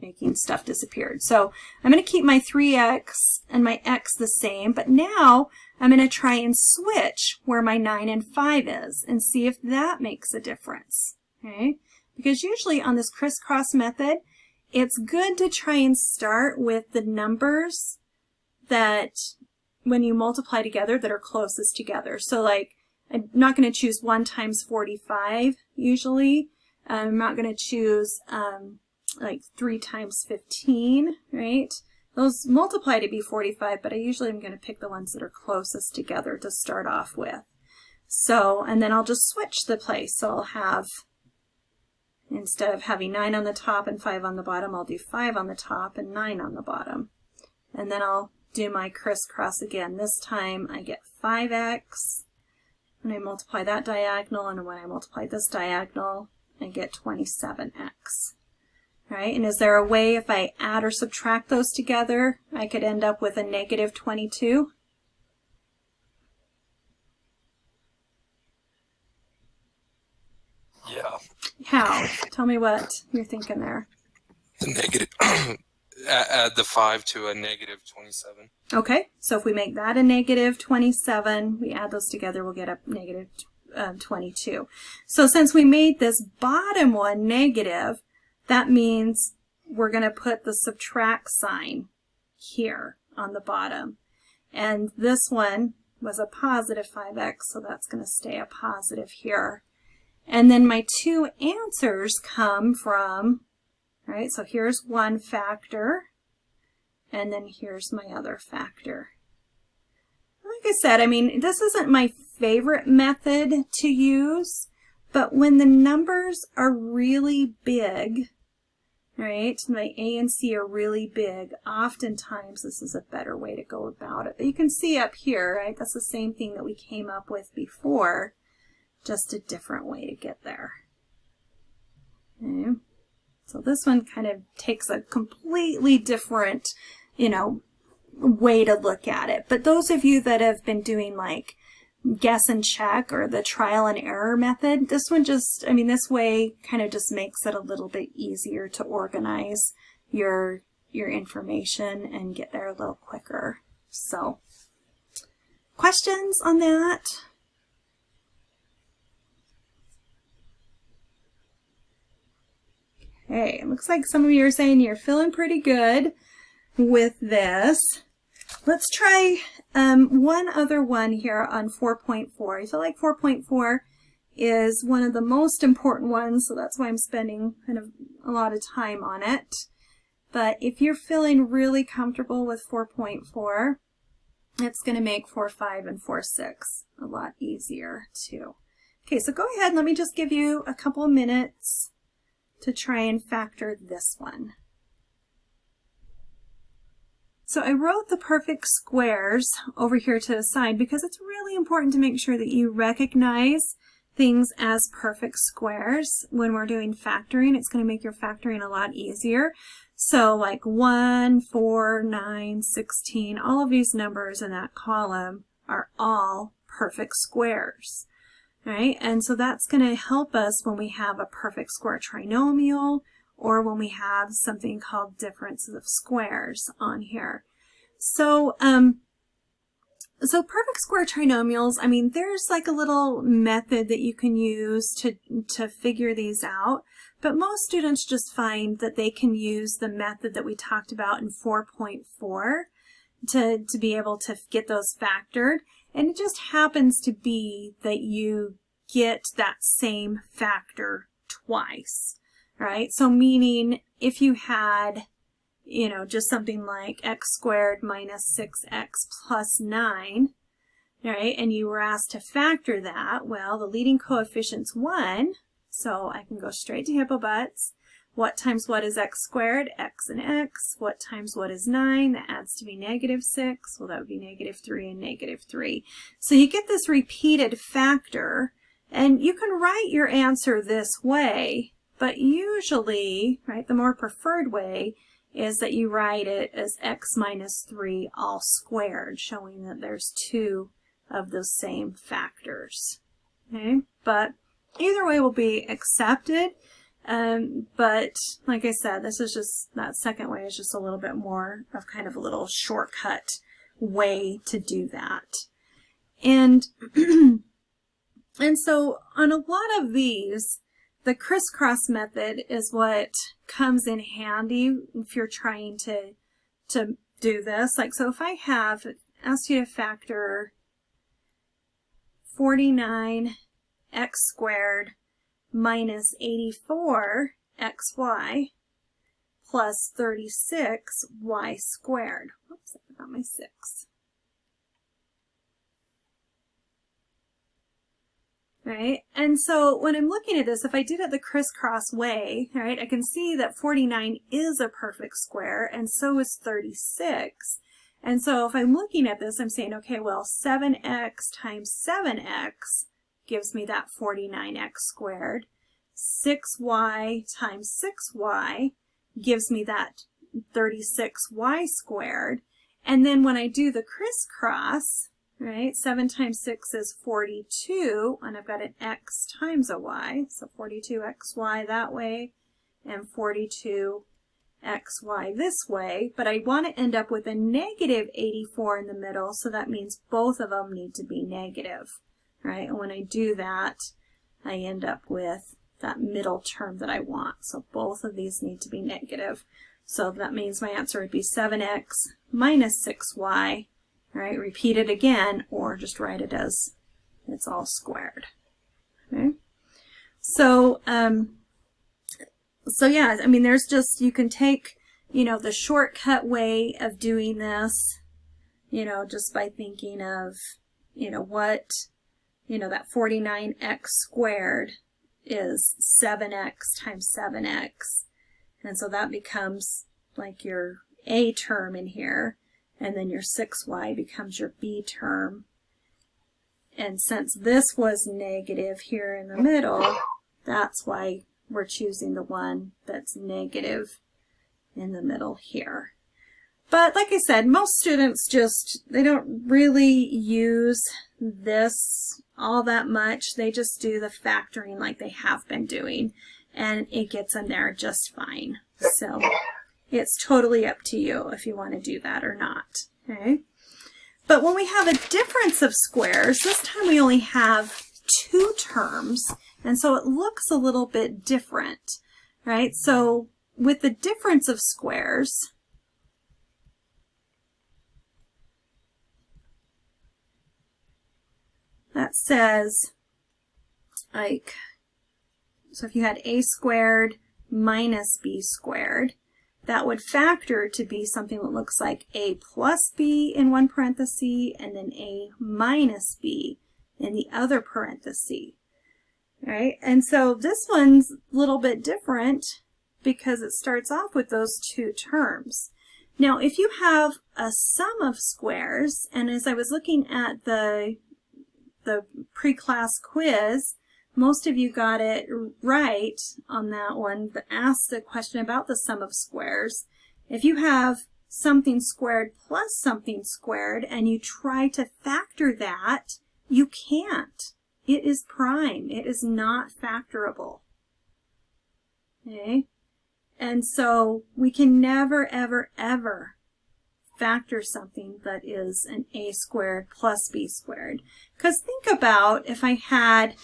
making stuff disappeared. So I'm going to keep my 3x and my x the same, but now I'm going to try and switch where my 9 and 5 is and see if that makes a difference. Okay? Because usually on this crisscross method, it's good to try and start with the numbers that when you multiply together that are closest together. So like I'm not going to choose 1 times 45 usually. I'm not going to choose like 3 times 15, right? Those multiply to be 45, but I usually am going to pick the ones that are closest together to start off with. So, and then I'll just switch the place. So I'll have, instead of having 9 on the top and 5 on the bottom, I'll do 5 on the top and 9 on the bottom. And then I'll do my crisscross again. This time I get 5x. When I multiply that diagonal, and when I multiply this diagonal, I get 27x. Right? And is there a way if I add or subtract those together, I could end up with a negative 22? Yeah. How? Tell me what you're thinking there. The negative, add the 5 to a negative 27. Okay, so if we make that a negative 27, we add those together, we'll get a negative 22. So since we made this bottom one negative, that means we're going to put the subtract sign here on the bottom. And this one was a positive 5x, so that's going to stay a positive here. And then my two answers come from, right, so here's one factor, and then here's my other factor. Like I said, I mean, this isn't my favorite method to use, but when the numbers are really big, right, my A and C are really big, oftentimes this is a better way to go about it. But you can see up here, right, that's the same thing that we came up with before, just a different way to get there. Okay. So this one kind of takes a completely different, you know, way to look at it. But those of you that have been doing like guess and check or the trial and error method, this one just, I mean, this way kind of just makes it a little bit easier to organize your information and get there a little quicker. So, questions on that? Okay, it looks like some of you are saying you're feeling pretty good with this. Let's try one other one here on 4.4. I feel like 4.4 is one of the most important ones, so that's why I'm spending kind of a lot of time on it. But if you're feeling really comfortable with 4.4, it's going to make 4.5 and 4.6 a lot easier too. Okay, so go ahead, let me just give you a couple of minutes to try and factor this one. So I wrote the perfect squares over here to the side because it's really important to make sure that you recognize things as perfect squares when we're doing factoring. It's going to make your factoring a lot easier. So like 1, 4, 9, 16, all of these numbers in that column are all perfect squares. Right? And so that's going to help us when we have a perfect square trinomial or when we have something called differences of squares on here. So So perfect square trinomials, I mean, there's like a little method that you can use to figure these out, but most students just find that they can use the method that we talked about in 4.4 to be able to get those factored. And it just happens to be that you get that same factor twice, right? So meaning if you had, you know, just something like x squared minus 6x plus 9, right, and you were asked to factor that, well, the leading coefficient's 1, so I can go straight to hippobutts. What times what is x squared? X and x. What times what is 9? That adds to be negative 6. Well, that would be negative 3 and negative 3. So you get this repeated factor, and you can write your answer this way, but usually, right, the more preferred way is that you write it as x minus 3 all squared, showing that there's 2 of those same factors. Okay, but either way will be accepted. But like I said, this is just, that second way is just a little bit more of kind of a little shortcut way to do that. And, and so on a lot of these, the crisscross method is what comes in handy if you're trying to do this. Like, so if I have asked you to factor 49x squared minus 84xy plus 36y squared. Oops, I forgot my 6. Right, and so when I'm looking at this, if I did it the crisscross way, right, I can see that 49 is a perfect square, and so is 36. And so if I'm looking at this, I'm saying, okay, well, 7x times 7x gives me that 49x squared. 6y times 6y gives me that 36y squared. And then when I do the crisscross, right, 7 times 6 is 42, and I've got an x times a y, so 42xy that way, and 42xy this way, but I want to end up with a negative 84 in the middle, so that means both of them need to be negative, right? And when I do that, I end up with that middle term that I want, so both of these need to be negative. So that means my answer would be 7x minus 6y, right? Repeat it again, or just write it as it's all squared. Okay. So, so yeah, I mean, there's just, you can take, you know, the shortcut way of doing this, you know, just by thinking of, you know, what, you know, that 49x squared is 7x times 7x. And so that becomes like your A term in here. And then your 6y becomes your B term. And since this was negative here in the middle, that's why we're choosing the one that's negative in the middle here. But like I said, most students just, they don't really use this all that much. They just do the factoring like they have been doing, and it gets them there just fine. So it's totally up to you if you want to do that or not. Okay? But when we have a difference of squares, this time we only have 2 terms, and so it looks a little bit different, right? So with the difference of squares, that says, like, so if you had a squared minus b squared, that would factor to be something that looks like a plus b in one parenthesis and then a minus b in the other parenthesis, right? And so this one's a little bit different because it starts off with those 2 terms. Now, if you have a sum of squares, and as I was looking at the pre-class quiz, most of you got it right on that one that asked the question about the sum of squares. If you have something squared plus something squared and you try to factor that, you can't. It is prime. It is not factorable. Okay? And so we can never, ever, ever factor something that is an a squared plus b squared. Because think about if I had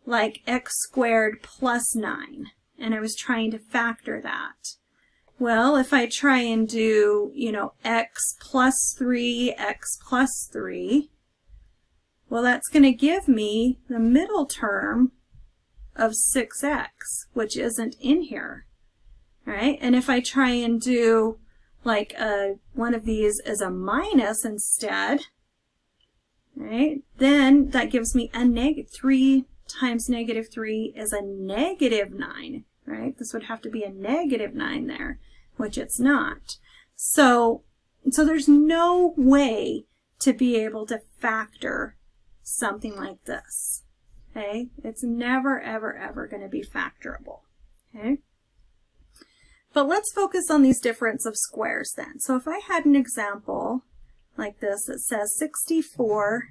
like x squared plus 9, and I was trying to factor that. Well, if I try and do, you know, x plus 3, well, that's going to give me the middle term of 6x, which isn't in here, right? And if I try and do like one of these as a minus instead, right, then that gives me a negative 3 times negative 3 is a negative 9, right? This would have to be a negative 9 there, which it's not. So there's no way to be able to factor something like this. Okay, it's never, ever, ever going to be factorable. Okay, but let's focus on these difference of squares then. So if I had an example like this that says 64x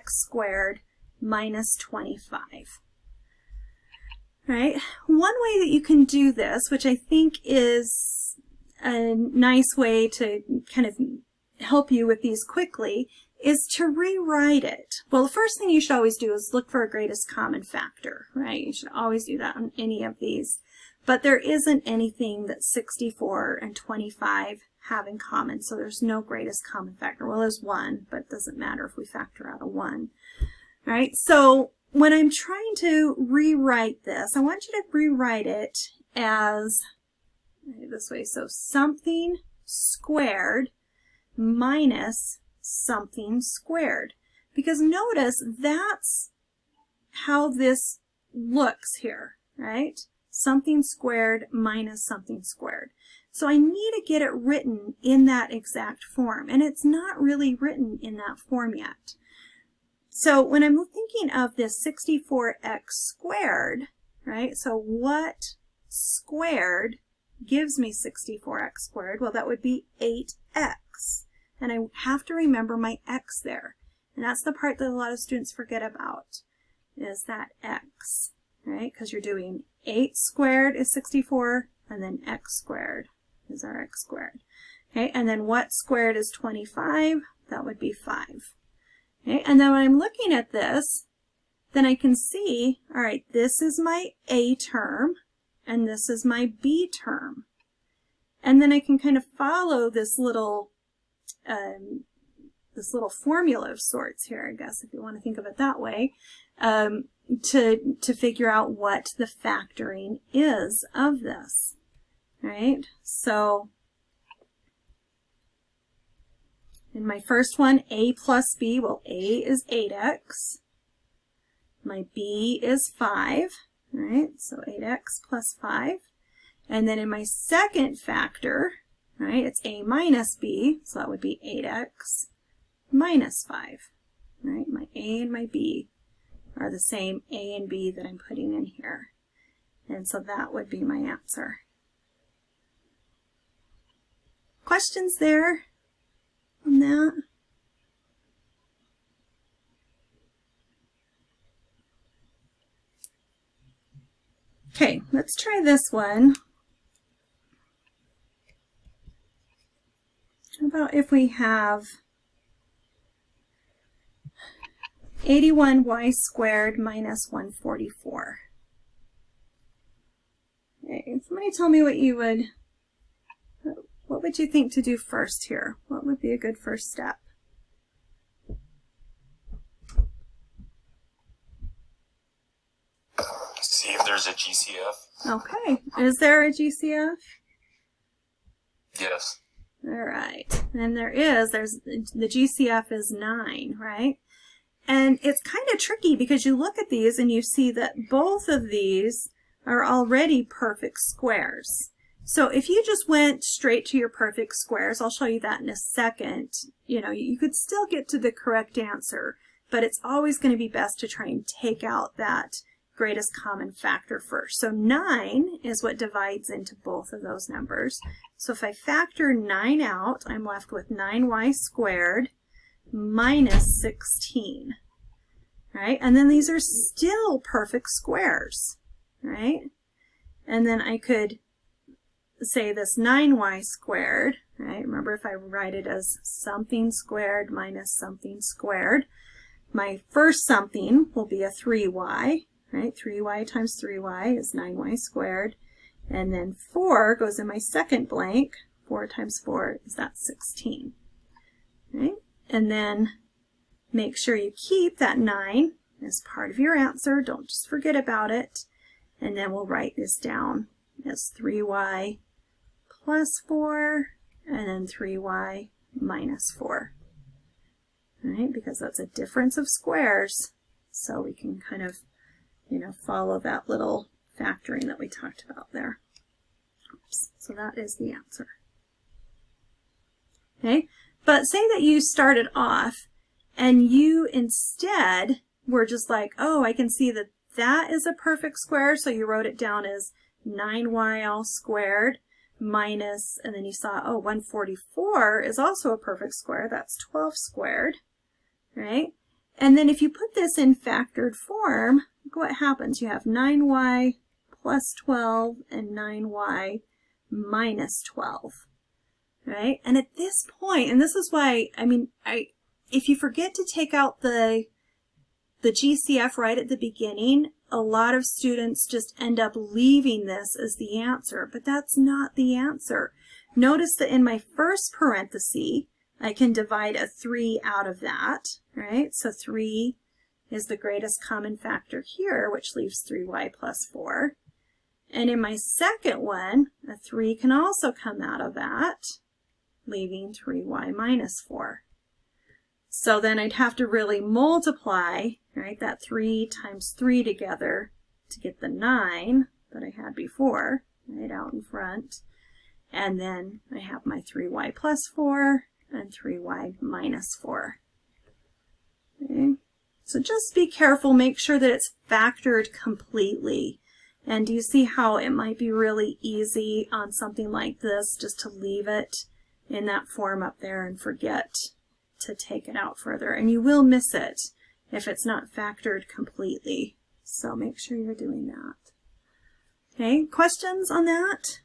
squared minus 25. Right? One way that you can do this, which I think is a nice way to kind of help you with these quickly, is to rewrite it. Well, the first thing you should always do is look for a greatest common factor, right? You should always do that on any of these. But there isn't anything that 64 and 25 have in common, so there's no greatest common factor. Well, there's one, but it doesn't matter if we factor out a 1. All right, so when I'm trying to rewrite this, I want you to rewrite it as this way. So something squared minus something squared. Because notice that's how this looks here, right? Something squared minus something squared. So I need to get it written in that exact form, and it's not really written in that form yet. So when I'm thinking of this 64x squared, right, so what squared gives me 64x squared? Well, that would be 8x. And I have to remember my x there. And that's the part that a lot of students forget about, is that x, right? Because you're doing 8 squared is 64, and then x squared is our x squared. Okay, and then what squared is 25? That would be 5. Okay, and then when I'm looking at this, then I can see, all right, this is my a term, and this is my b term. And then I can kind of follow this little formula of sorts here, I guess, if you want to think of it that way, to figure out what the factoring is of this, right? So in my first one, a plus b, well, a is 8x. My b is 5, right? So 8x plus 5. And then in my second factor, right, it's a minus b, so that would be 8x minus 5, right? My a and my b are the same a and b that I'm putting in here. And so that would be my answer. Questions there on that? Okay, let's try this one. How about if we have 81y squared minus 144? Okay, somebody tell me what would you think to do first here? What would be a good first step? See if there's a GCF. Okay, is there a GCF? Yes. All right, and there's the GCF is 9, right? And it's kind of tricky because you look at these and you see that both of these are already perfect squares. So if you just went straight to your perfect squares, I'll show you that in a second, you know, you could still get to the correct answer, but it's always going to be best to try and take out that greatest common factor first. So 9 is what divides into both of those numbers. So if I factor 9 out, I'm left with 9y squared minus 16, right? And then these are still perfect squares, right? And then I could say this 9y squared, right? Remember, if I write it as something squared minus something squared, my first something will be a 3y, right? 3y times 3y is 9y squared. And then 4 goes in my second blank. 4 times 4 is that 16. Right? And then make sure you keep that 9 as part of your answer. Don't just forget about it. And then we'll write this down as 3y plus 4 and then 3y minus 4. Right? Because that's a difference of squares. So we can kind of, follow that little factoring that we talked about there. Oops. So that is the answer. Okay, but say that you started off and you instead were just like, oh, I can see that that is a perfect square, so you wrote it down as 9y all squared minus, and then you saw, oh, 144 is also a perfect square, that's 12 squared, right? And then if you put this in factored form, look what happens. You have 9y plus 12 and 9y minus 12. Right? And at this point, and this is why, if you forget to take out the GCF right at the beginning, a lot of students just end up leaving this as the answer, but that's not the answer. Notice that in my first parenthesis, I can divide a 3 out of that, right? So 3 is the greatest common factor here, which leaves 3y plus 4. And in my second one, a 3 can also come out of that, leaving 3y minus 4. So then I'd have to really multiply, right, that 3 times 3 together to get the 9 that I had before, right, out in front. And then I have my 3y plus 4 and 3y minus 4. Okay. So just be careful, make sure that it's factored completely. And do you see how it might be really easy on something like this just to leave it in that form up there and forget to take it out further? And you will miss it if it's not factored completely. So make sure you're doing that. Okay, questions on that?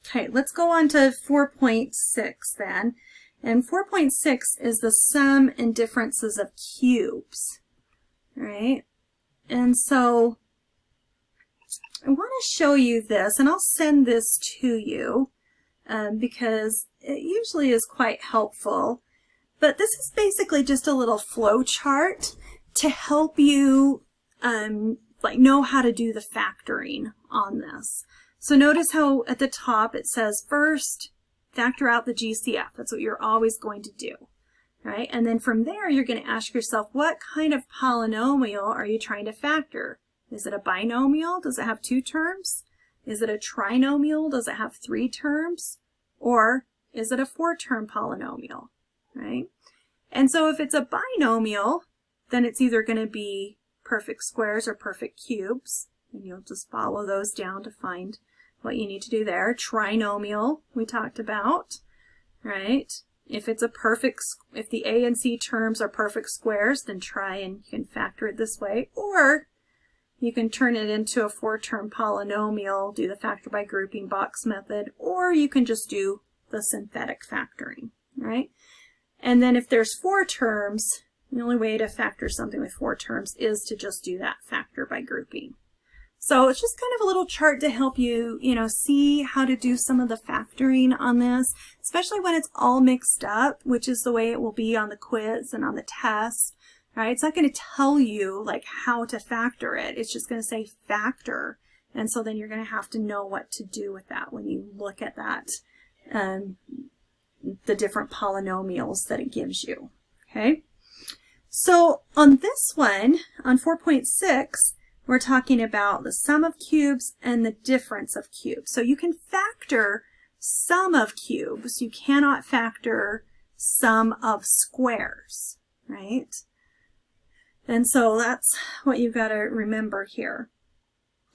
Okay, let's go on to 4.6 then. And 4.6 is the sum and differences of cubes. Right? And so I want to show you this, and I'll send this to you because it usually is quite helpful. But this is basically just a little flow chart to help you know how to do the factoring on this. So notice how at the top it says first factor out the GCF. That's what you're always going to do. Right? And then from there you're going to ask yourself, what kind of polynomial are you trying to factor? Is it a binomial? Does it have 2 terms? Is it a trinomial? Does it have 3 terms? Or is it a 4-term polynomial? Right? And so if it's a binomial, then it's either going to be perfect squares or perfect cubes. And you'll just follow those down to find what you need to do there. Trinomial, we talked about, right? If it's a perfect, if the A and C terms are perfect squares, then try and you can factor it this way. Or you can turn it into a 4-term polynomial, do the factor by grouping box method, or you can just do the synthetic factoring, right? And then if there's 4 terms, the only way to factor something with 4 terms is to just do that factor by grouping. So it's just kind of a little chart to help you, see how to do some of the factoring on this, especially when it's all mixed up, which is the way it will be on the quiz and on the test, right? It's not going to tell you like how to factor it. It's just going to say factor. And so then you're going to have to know what to do with that when you look at that, the different polynomials that it gives you, okay? So on this one, on 4.6, we're talking about the sum of cubes and the difference of cubes. So you can factor sum of cubes. You cannot factor sum of squares, right? And so that's what you've got to remember here.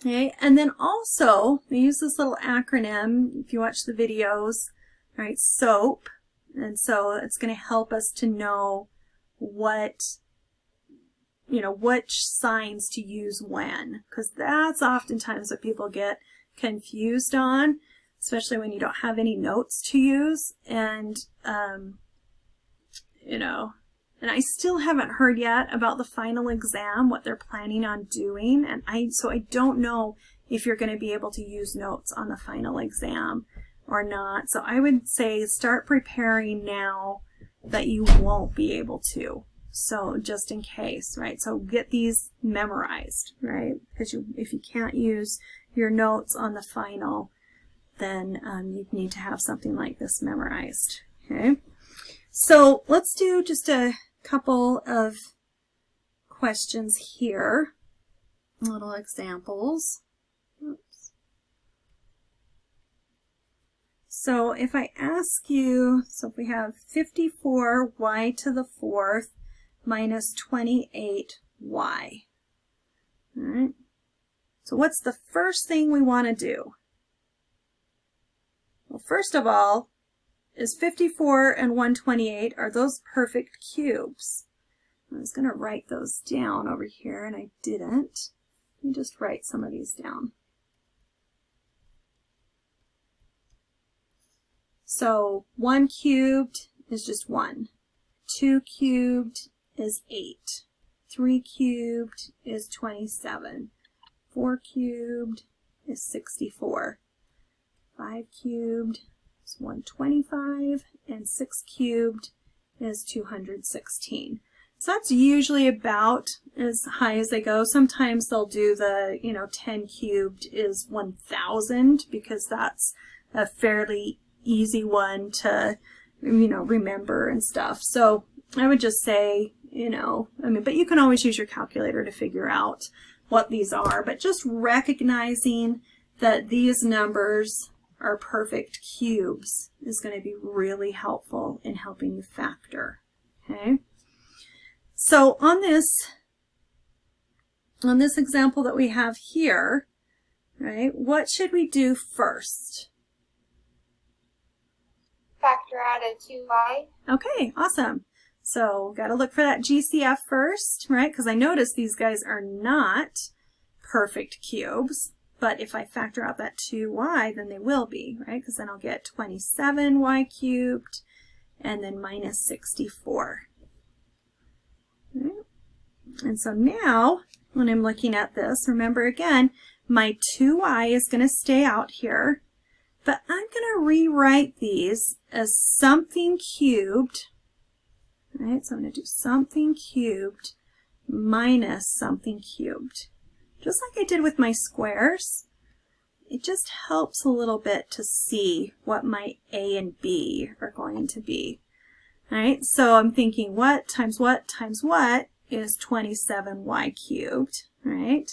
Okay, and then also, we use this little acronym, if you watch the videos, right, SOAP. And so it's going to help us to know what which signs to use when, because that's oftentimes what people get confused on, especially when you don't have any notes to use. And, you know, and I still haven't heard yet about the final exam, what they're planning on doing. And so I don't know if you're going to be able to use notes on the final exam or not. So I would say start preparing now that you won't be able to. So just in case, right? So get these memorized, right? Because if you can't use your notes on the final, then you need to have something like this memorized, okay? So let's do just a couple of questions here, little examples. Oops. So if I ask you, so if we have 54y to the 4th minus 28y, all right? So what's the first thing we want to do? Well, first of all, is 54 and 128, are those perfect cubes? I was going to write those down over here, and I didn't. Let me just write some of these down. So 1 cubed is just 1. 2 cubed is 8. 3 cubed is 27. 4 cubed is 64. 5 cubed is 125, and 6 cubed is 216. So that's usually about as high as they go. Sometimes they'll do the, 10 cubed is 1,000, because that's a fairly easy one to, remember and stuff. So I would just say, but you can always use your calculator to figure out what these are, but just recognizing that these numbers are perfect cubes is going to be really helpful in helping you factor, okay? So on this example that we have here, right, what should we do first? Factor out a 2y. Okay, awesome. So got to look for that GCF first, right? Because I notice these guys are not perfect cubes, but if I factor out that 2y, then they will be, right? Because then I'll get 27y cubed and then minus 64. Right? And so now, when I'm looking at this, remember again, my 2y is going to stay out here, but I'm going to rewrite these as something cubed. Right, so I'm going to do something cubed minus something cubed. Just like I did with my squares, it just helps a little bit to see what my a and b are going to be. All right, so I'm thinking what times what times what is 27y cubed, right?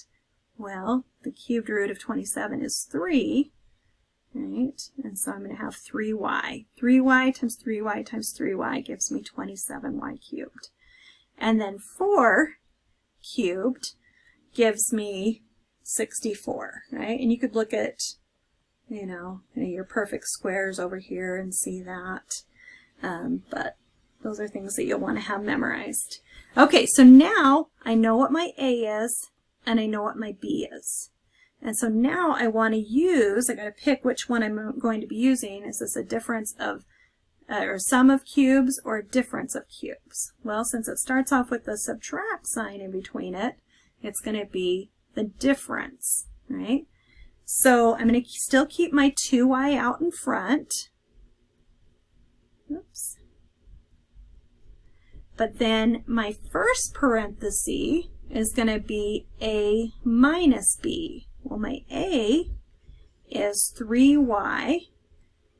Well, the cubed root of 27 is 3. Right, and so I'm going to have 3y. 3y times 3y times 3y gives me 27y cubed. And then 4 cubed gives me 64, right? And you could look at, your perfect squares over here and see that. But those are things that you'll want to have memorized. Okay, so now I know what my a is, and I know what my b is. And so now I want to use, I got to pick which one I'm going to be using. Is this a difference of, or sum of cubes, or a difference of cubes? Well, since it starts off with the subtract sign in between it, it's going to be the difference, right? So I'm going to still keep my 2y out in front. Oops. But then my first parenthesis is going to be a minus b. Well, my a is 3y,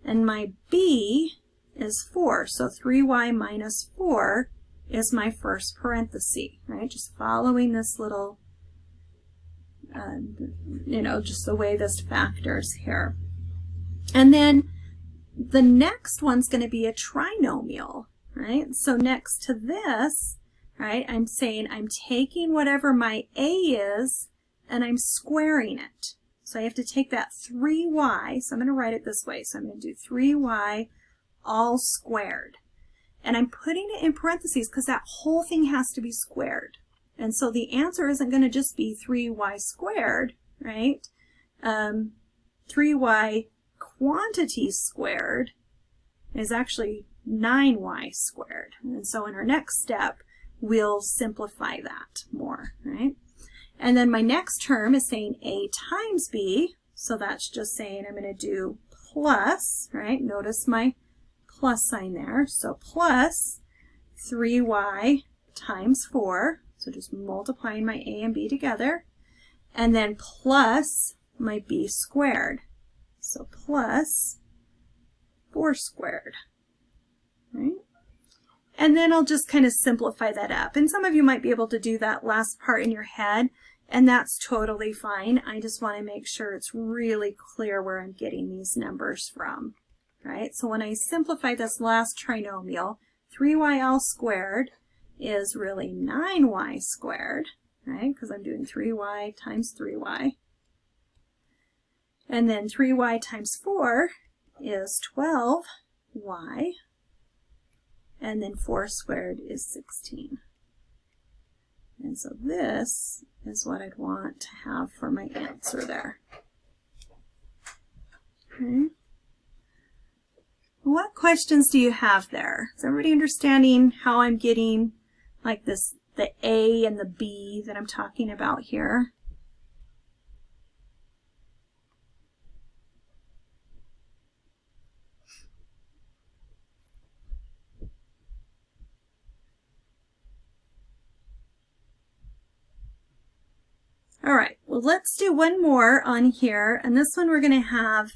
and my b is 4. So 3y minus 4 is my first parenthesis, right? Just following this little, just the way this factors here. And then the next one's going to be a trinomial, right? So next to this, right, I'm saying I'm taking whatever my a is, and I'm squaring it. So I have to take that 3y, so I'm going to write it this way. So I'm going to do 3y all squared. And I'm putting it in parentheses because that whole thing has to be squared. And so the answer isn't going to just be 3y squared, right? 3y quantity squared is actually 9y squared. And so in our next step, we'll simplify that more, right? And then my next term is saying a times b, so that's just saying I'm going to do plus, right? Notice my plus sign there. So plus 3y times 4, so just multiplying my a and b together, and then plus my b squared, so plus 4 squared, right? And then I'll just kind of simplify that up. And some of you might be able to do that last part in your head, and that's totally fine. I just want to make sure it's really clear where I'm getting these numbers from, right? So when I simplify this last trinomial, 3y all squared is really 9y squared, right? Because I'm doing 3y times 3y. And then 3y times 4 is 12y. And then 4 squared is 16. And so this is what I'd want to have for my answer there. Okay. What questions do you have there? Is everybody understanding how I'm getting like this, the A and the B that I'm talking about here? All right, well, let's do one more on here, and this one we're going to have,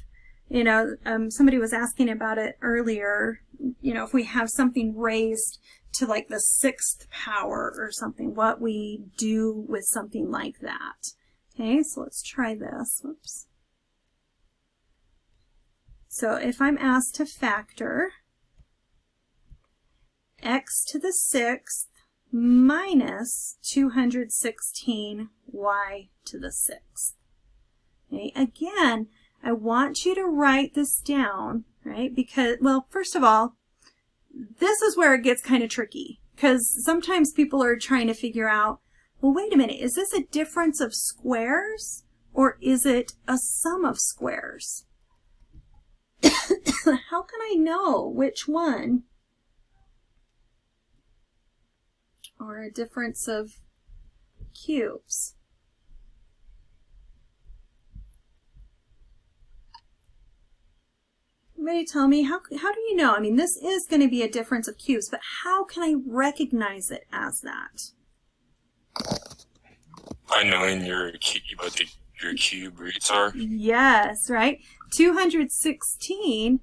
somebody was asking about it earlier, if we have something raised to like the 6th power or something, what we do with something like that. Okay, so let's try this. Whoops. So if I'm asked to factor x to the 6th minus 216y to the 6th. Okay, again, I want you to write this down, right? Because, well, first of all, this is where it gets kind of tricky, because sometimes people are trying to figure out, well, wait a minute, is this a difference of squares or is it a sum of squares? How can I know which one? Or a difference of cubes? Somebody tell me, how do you know? I mean, this is going to be a difference of cubes, but how can I recognize it as that? By knowing your cube roots are. Yes, right? 216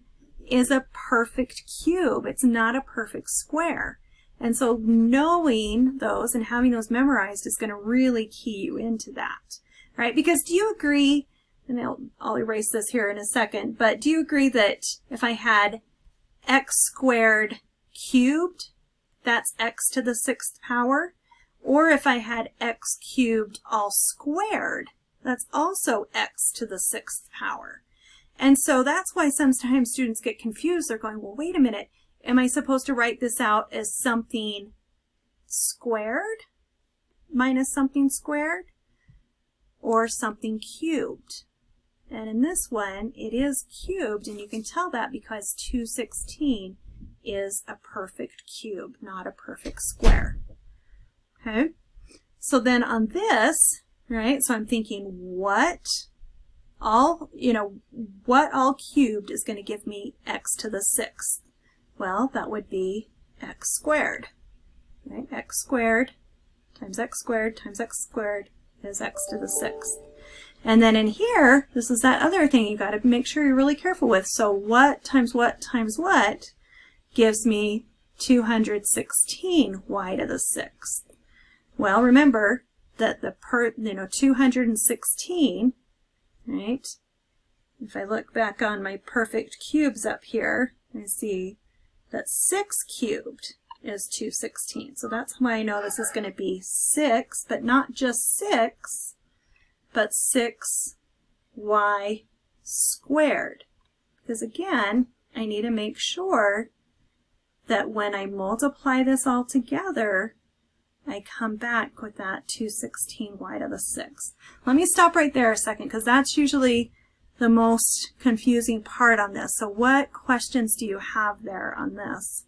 is a perfect cube. It's not a perfect square. And so knowing those and having those memorized is going to really key you into that, right? Because do you agree, and I'll erase this here in a second, but do you agree that if I had x squared cubed, that's x to the 6th power? Or if I had x cubed all squared, that's also x to the 6th power. And so that's why sometimes students get confused. They're going, well, wait a minute. Am I supposed to write this out as something squared minus something squared or something cubed? And in this one, it is cubed, and you can tell that because 216 is a perfect cube, not a perfect square. Okay? So then on this, right, so I'm thinking what all cubed is going to give me x to the 6th? Well, that would be x squared, right? X squared times x squared times x squared is x to the 6th. And then in here, this is that other thing you got to make sure you're really careful with. So what times what times what gives me 216y to the 6th? Well, remember that the 216, right? If I look back on my perfect cubes up here, I see that 6 cubed is 216. So that's why I know this is going to be 6, but not just 6, but 6y squared. Because again, I need to make sure that when I multiply this all together, I come back with that 216y to the 6th. Let me stop right there a second, because that's usually the most confusing part on this. So what questions do you have there on this?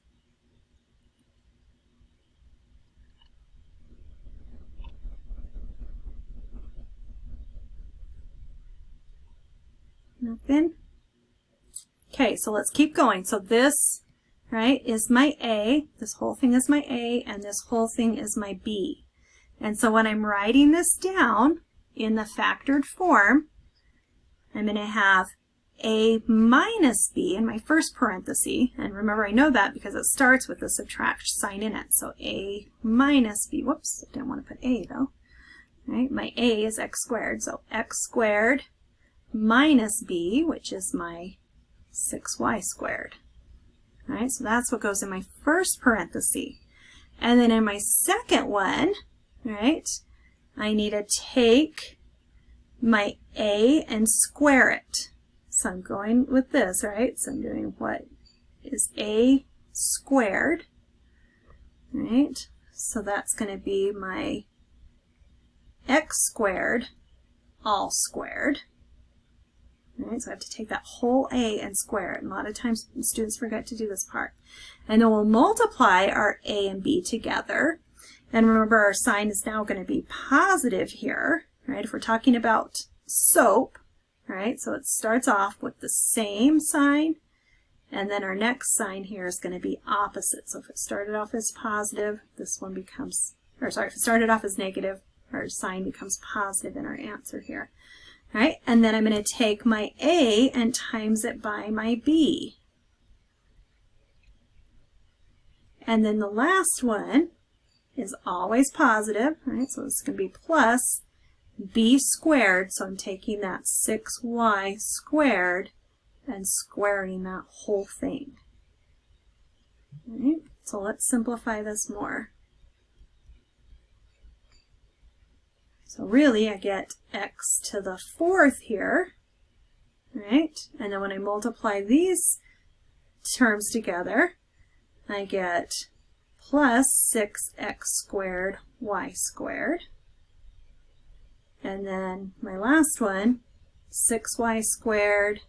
Nothing? Okay, so let's keep going. So this, right, is my A. This whole thing is my A, and this whole thing is my B. And so when I'm writing this down in the factored form, I'm going to have A minus B in my first parenthesis. And remember, I know that because it starts with the subtract sign in it. So A minus B. Whoops, I didn't want to put A though. Right, my A is x squared. So x squared minus B, which is my 6y squared. All right, so that's what goes in my first parenthesis. And then in my second one, right, I need to take my A and square it. So I'm going with this, right? So I'm doing what is A squared, right? So that's going to be my x squared all squared. All right, so I have to take that whole A and square it. And a lot of times students forget to do this part. And then we'll multiply our A and B together. And remember, our sign is now going to be positive here, right? If we're talking about SOAP, right? So it starts off with the same sign, and then our next sign here is going to be opposite. So if it started off as positive, this one becomes, or sorry, if it started off as negative, our sign becomes positive in our answer here. All right, and then I'm going to take my A and times it by my B. And then the last one is always positive, right? So it's going to be plus B squared. So I'm taking that 6y squared and squaring that whole thing. All right, so let's simplify this more. So really, I get x to the 4th here, right? And then when I multiply these terms together, I get plus 6x squared y squared. And then my last one, 6y squared,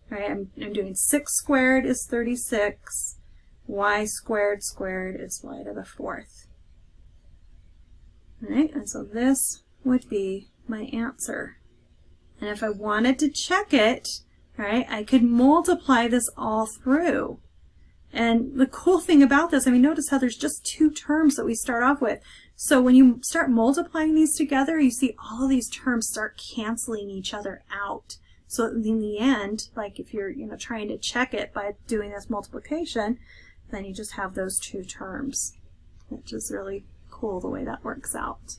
right? I'm doing 6 squared is 36, y squared squared is y to the 4th. All right, and so this would be my answer. And if I wanted to check it, right, I could multiply this all through. And the cool thing about this, I mean, notice how there's just 2 terms that we start off with. So when you start multiplying these together, you see all of these terms start canceling each other out. So in the end, like if you're trying to check it by doing this multiplication, then you just have those 2 terms, which is really cool the way that works out.